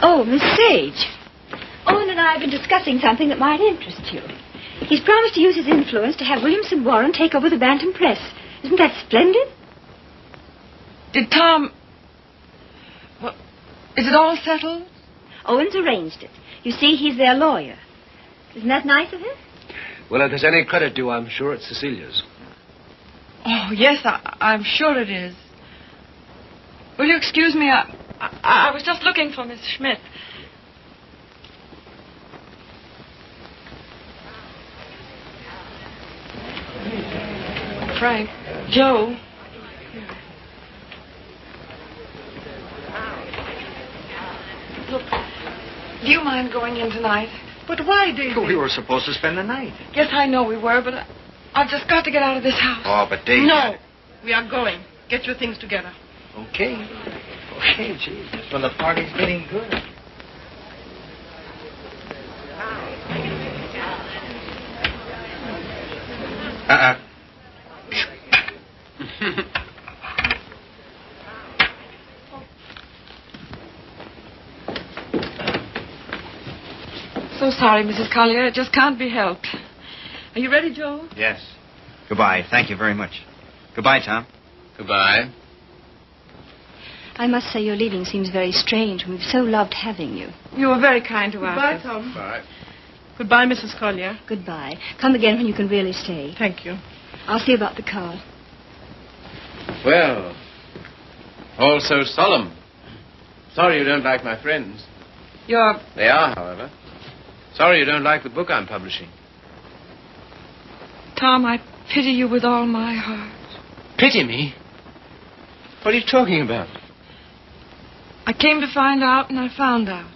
Oh, Miss Sage. Owen and I have been discussing something that might interest you. He's promised to use his influence to have Williamson Warren take over the Bantam Press. Isn't that splendid? Did Tom... Well, is it all settled? Owen's arranged it. You see, he's their lawyer. Isn't that nice of him? Well, if there's any credit due, I'm sure it's Cecilia's. Oh, yes, I'm sure it is. Will you excuse me? I was just looking for Miss Schmidt. Frank. Joe. Look, do you mind going in tonight? But why, Daisy? We were supposed to spend the night. Yes, I know we were, but I've just got to get out of this house. Oh, but Daisy... No, we are going. Get your things together. Okay, gee. Well, the party's getting good. So sorry, Mrs. Collier. It just can't be helped. Are you ready, Joe? Yes. Goodbye. Thank you very much. Goodbye, Tom. Goodbye. I must say your leaving seems very strange. We've so loved having you. You were very kind to us. Goodbye, Tom. Bye. Goodbye, Mrs. Collier. Goodbye. Come again when you can really stay. Thank you. I'll see about the car. Well, all so solemn. Sorry you don't like my friends. They are, however. Sorry you don't like the book I'm publishing. Tom, I pity you with all my heart. Pity me? What are you talking about? I came to find out, and I found out.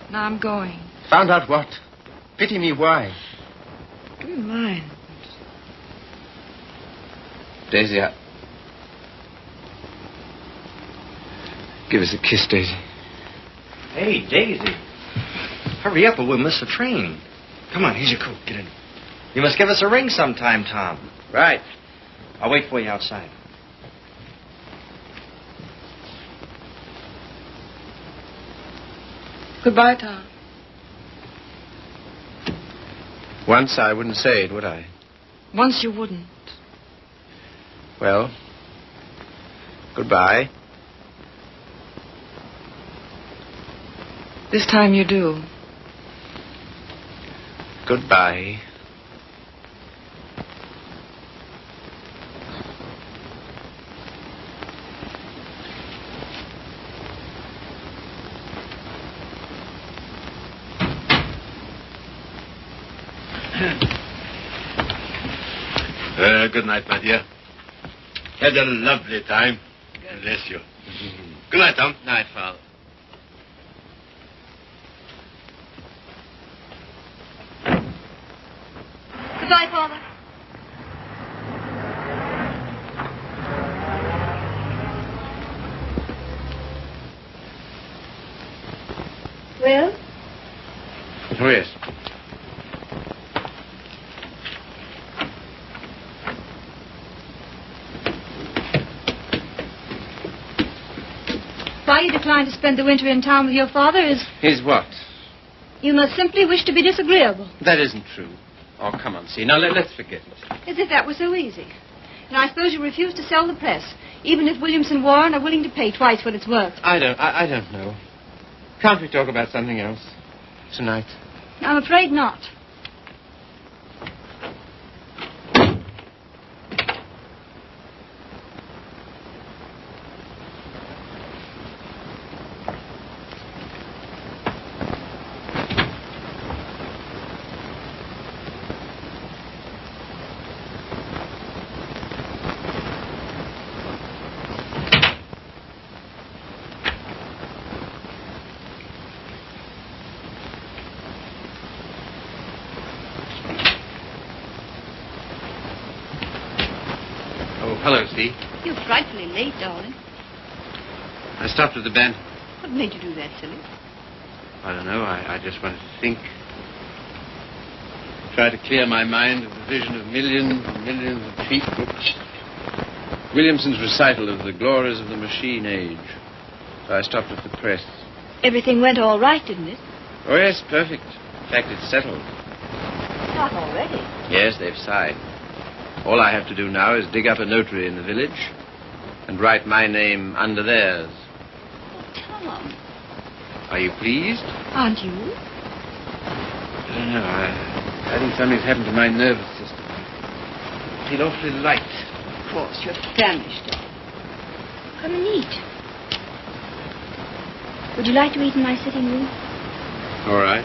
Now I'm going. Found out what? Pity me why? Give me mine. Daisy, give us a kiss, Daisy. Hey, Daisy. Hurry up or we'll miss the train. Come on, here's your coat. Get in. You must give us a ring sometime, Tom. Right. I'll wait for you outside. Goodbye, Tom. Once I wouldn't say it, would I? Once you wouldn't. Well, goodbye. This time you do. Goodbye. Good night, my dear. Had a lovely time. Bless you. Good night, Tom. Night, Father. Goodbye, Father. Well? Oh, yes. Why you decline to spend the winter in town with your father is... Is what? You must simply wish to be disagreeable. That isn't true. Oh, come on, see. Now, let's forget it. As if that was so easy. And I suppose you refuse to sell the press, even if Williamson Warren are willing to pay twice what it's worth. I don't know. Can't we talk about something else tonight? I'm afraid not. Hello, Steve. You're frightfully late, darling. I stopped at the band. What made you do that, silly? I don't know. I just wanted to think. Try to clear my mind of the vision of millions and millions of cheap books. Williamson's recital of the glories of the machine age. So I stopped at the press. Everything went all right, didn't it? Oh, yes, perfect. In fact, it's settled. Not already. Yes, they've signed. All I have to do now is dig up a notary in the village and write my name under theirs. Oh, Tom. Are you pleased? Aren't you? I don't know. I think something's happened to my nervous system. I feel awfully light. Of course, you're famished, darling. Come and eat. Would you like to eat in my sitting room? All right.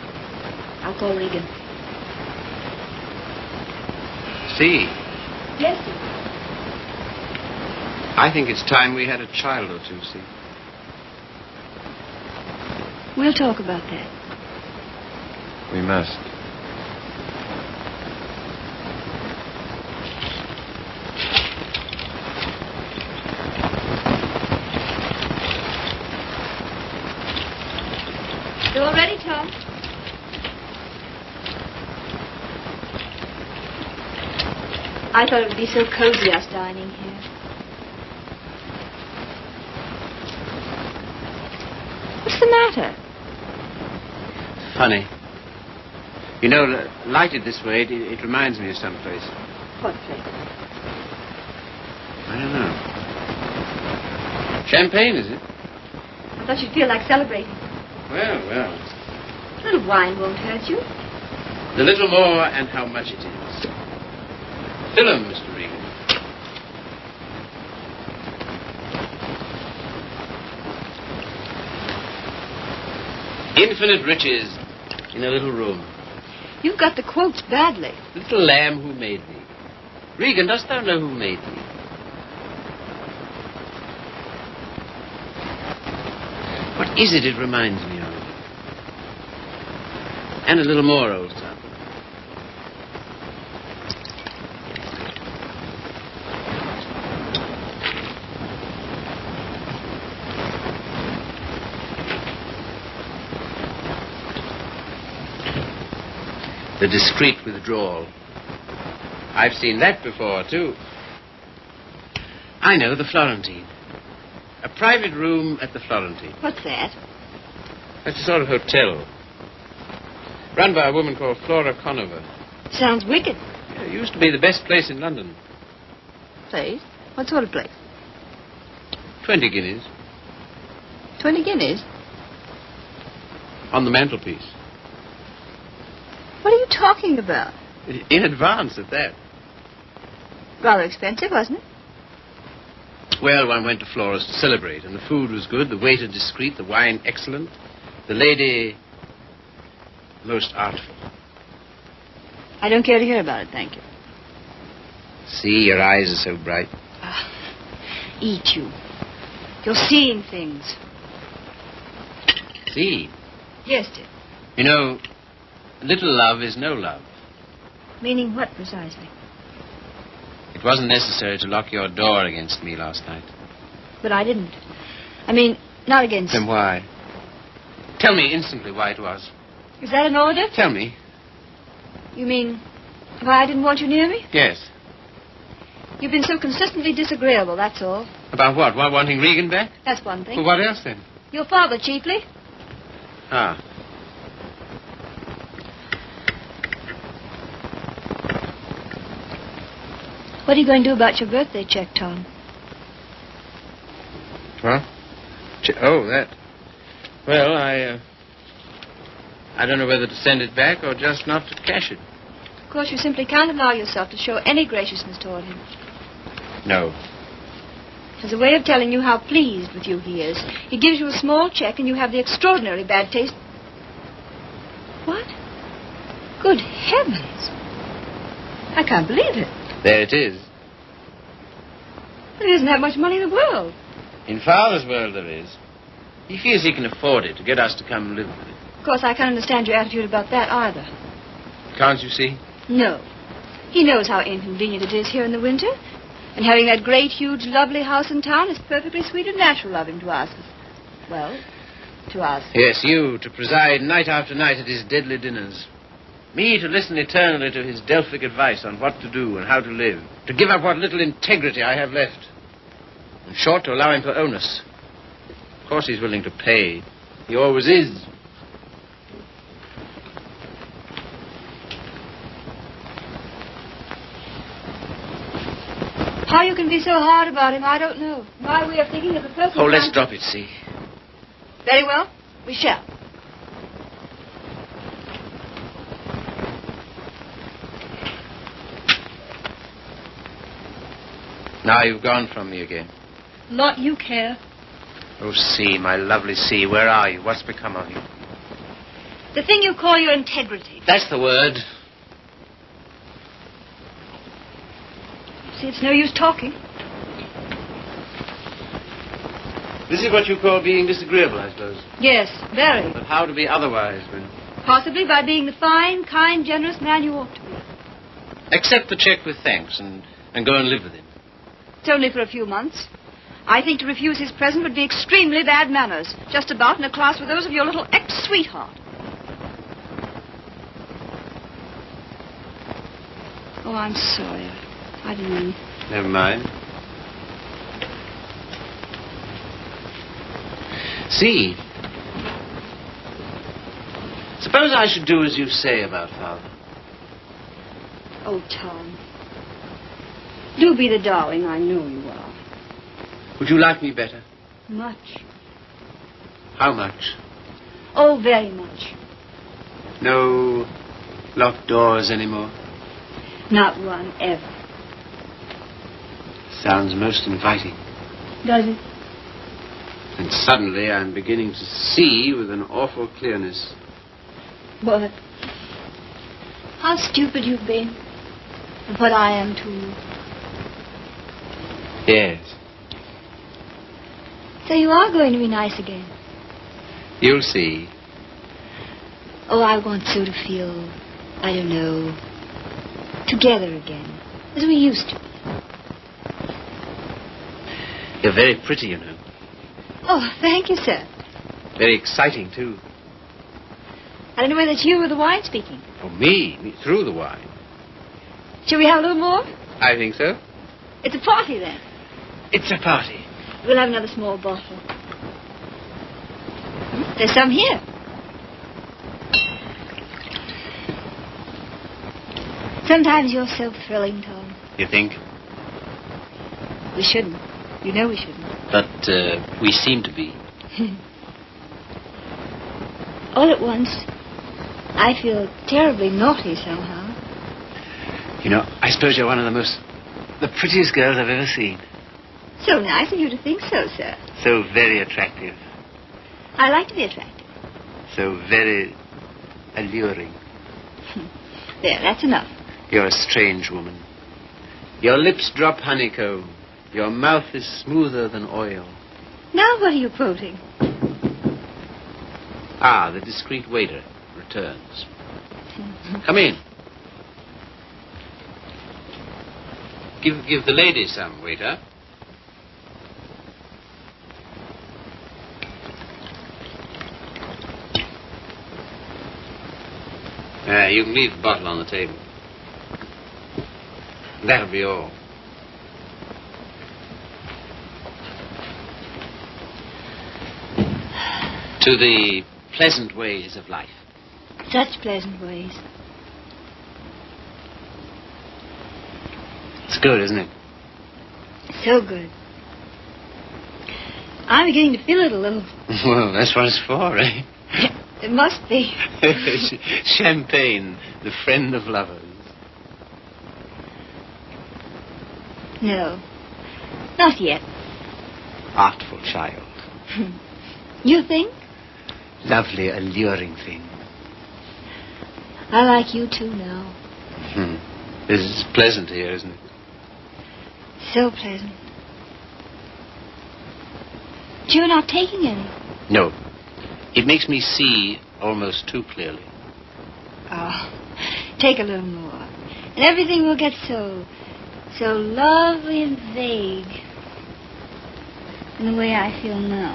I'll call Regan. See, Yes, sir. I think it's time we had a child or two, see. We'll talk about that. We must. You all ready, Tom? I thought it would be so cozy us dining here. What's the matter? Funny. You know, lighted this way, it reminds me of some place. What place? I don't know. Champagne, is it? I thought you'd feel like celebrating. Well. A little wine won't hurt you. The little more and how much it is. Fill 'em, Mr. Regan. Infinite riches in a little room. You've got the quotes badly. Little lamb who made thee. Regan, dost thou know who made thee? What is it reminds me of? And a little more, old son. The discreet withdrawal. I've seen that before, too. I know, the Florentine. A private room at the Florentine. What's that? That's a sort of hotel. Run by a woman called Flora Conover. Sounds wicked. It used to be the best place in London. Place? What sort of place? 20 guineas. 20 guineas? On the mantelpiece. What are you talking about? In advance at that. Rather expensive, wasn't it? Well, one went to Flora's to celebrate, and the food was good, the waiter discreet, the wine excellent, the lady most artful. I don't care to hear about it, thank you. See, your eyes are so bright. Eat you. You're seeing things. See? Yes, dear. You know, little love is no love. Meaning what, precisely? It wasn't necessary to lock your door against me last night. But I didn't. I mean, not against... Then why? Tell me instantly why it was. Is that an order? Tell me. You mean why I didn't want you near me? Yes. You've been so consistently disagreeable, that's all. About what? Wanting Regan back? That's one thing. Well, what else then? Your father, chiefly. Ah. What are you going to do about your birthday check, Tom? What? Oh, that. Well, I don't know whether to send it back or just not to cash it. Of course, you simply can't allow yourself to show any graciousness toward him. No. As a way of telling you how pleased with you he is, he gives you a small check and you have the extraordinary bad taste. What? Good heavens. I can't believe it. There it is. There isn't that much money in the world. In Father's world there is. He feels he can afford it to get us to come and live with it. Of course, I can't understand your attitude about that either. Can't you see? No. He knows how inconvenient it is here in the winter. And having that great, huge, lovely house in town is perfectly sweet and natural of him to ask us. Well, to ask. Yes, you, to preside night after night at his deadly dinners. Me to listen eternally to his Delphic advice on what to do and how to live. To give up what little integrity I have left. In short, to allow him to own us. Of course he's willing to pay. He always is. How you can be so hard about him, I don't know. My way of thinking is a person... Oh, let's drop it, see. Very well. We shall. Now you've gone from me again. Lot you care. Oh, C, my lovely C, where are you? What's become of you? The thing you call your integrity. That's the word. See, it's no use talking. This is what you call being disagreeable, I suppose. Yes, very. But how to be otherwise when... Possibly by being the fine, kind, generous man you ought to be. Accept the check with thanks and go and live with him. It's only for a few months. I think to refuse his present would be extremely bad manners. Just about in a class with those of your little ex-sweetheart. Oh, I'm sorry. I didn't mean... Never mind. See, suppose I should do as you say about Father. Oh, Tom. Do be the darling I know you are. Would you like me better? Much. How much? Oh, very much. No locked doors anymore? Not one, ever. Sounds most inviting. Does it? And suddenly I'm beginning to see with an awful clearness. What? How stupid you've been. And what I am, too. Yes. So you are going to be nice again. You'll see. Oh, I want so to feel, I don't know, together again, as we used to. You're very pretty, you know. Oh, thank you, sir. Very exciting, too. I don't know whether it's you or the wine speaking. Oh, me through the wine. Shall we have a little more? I think so. It's a party, then. It's a party. We'll have another small bottle. There's some here. Sometimes you're so thrilling, Tom. You think? We shouldn't. You know we shouldn't. But we seem to be. All at once, I feel terribly naughty somehow. You know, I suppose you're one of the prettiest girls I've ever seen. So nice of you to think so, sir. So very attractive. I like to be attractive. So very alluring. There, that's enough. You're a strange woman. Your lips drop honeycomb. Your mouth is smoother than oil. Now what are you quoting? Ah, the discreet waiter returns. Come in. Give the lady some, waiter. You can leave the bottle on the table. That'll be all. To the pleasant ways of life. Such pleasant ways. It's good, isn't it? So good. I'm beginning to feel it a little. Well, that's what it's for, eh? It must be. Champagne, the friend of lovers. No, not yet. Artful child. You think? Lovely, alluring thing. I like you too now. It's pleasant here, isn't it? So pleasant. But you're not taking any. No. It makes me see almost too clearly. Oh, take a little more. And everything will get so lovely and vague. In the way I feel now.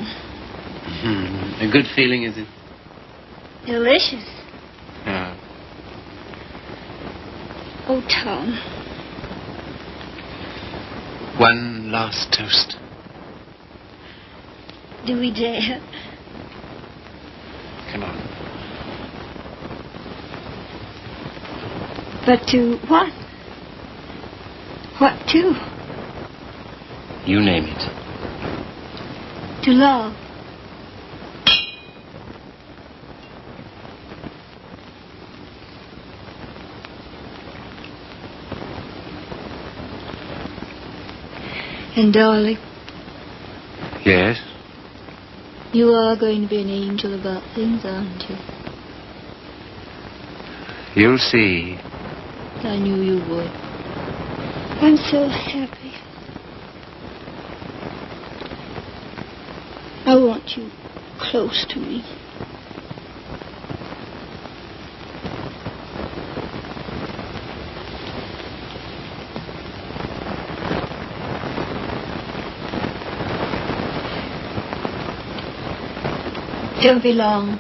A good feeling, is it? Delicious. Yeah. Oh, Tom. One last toast. Do we dare? Come on. But to what? What to? You name it. To love. And darling. Yes? You are going to be an angel about things, aren't you? You'll see. I knew you would. I'm so happy. I want you close to me. Don't be long.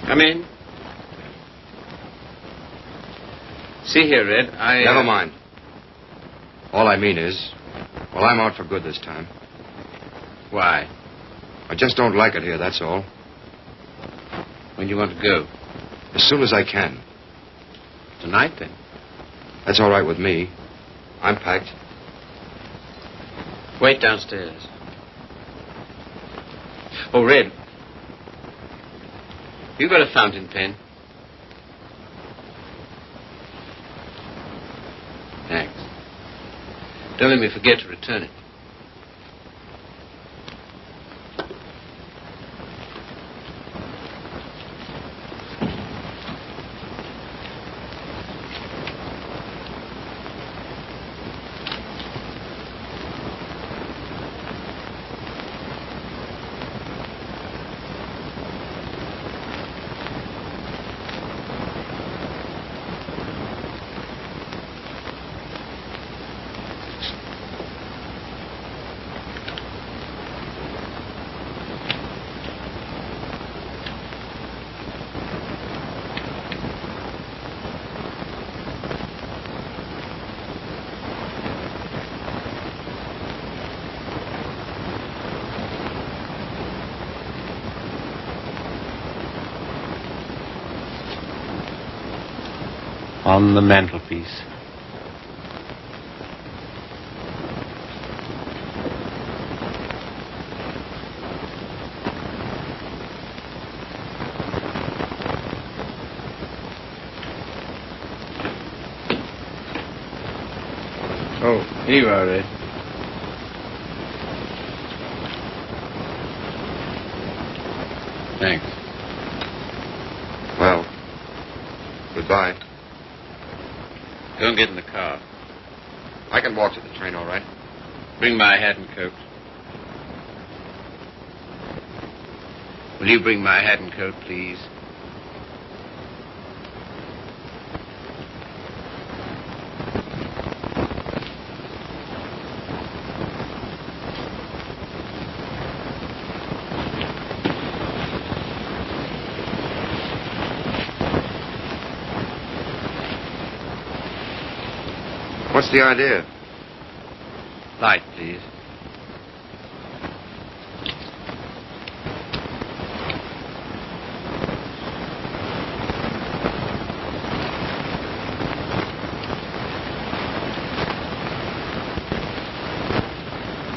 Come in. See here, Red, Never mind. All I mean is, well, I'm out for good this time. Why? I just don't like it here, that's all. When do you want to go? As soon as I can. Tonight, then? That's all right with me. I'm packed. Wait downstairs. Oh, Red. You got a fountain pen? Thanks. Don't let me forget to return it. on the mantelpiece. Oh, here you are, Ed. Thanks. Well, goodbye. Don't get in the car. I can walk to the train, all right? Bring my hat and coat. Will you bring my hat and coat, please? What's the idea? Light, please.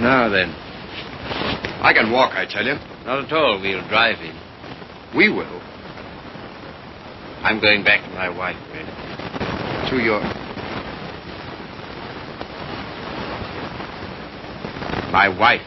Now then. I can walk, I tell you. Not at all. We'll drive in. We will. I'm going back to my wife, Red. To your... My wife.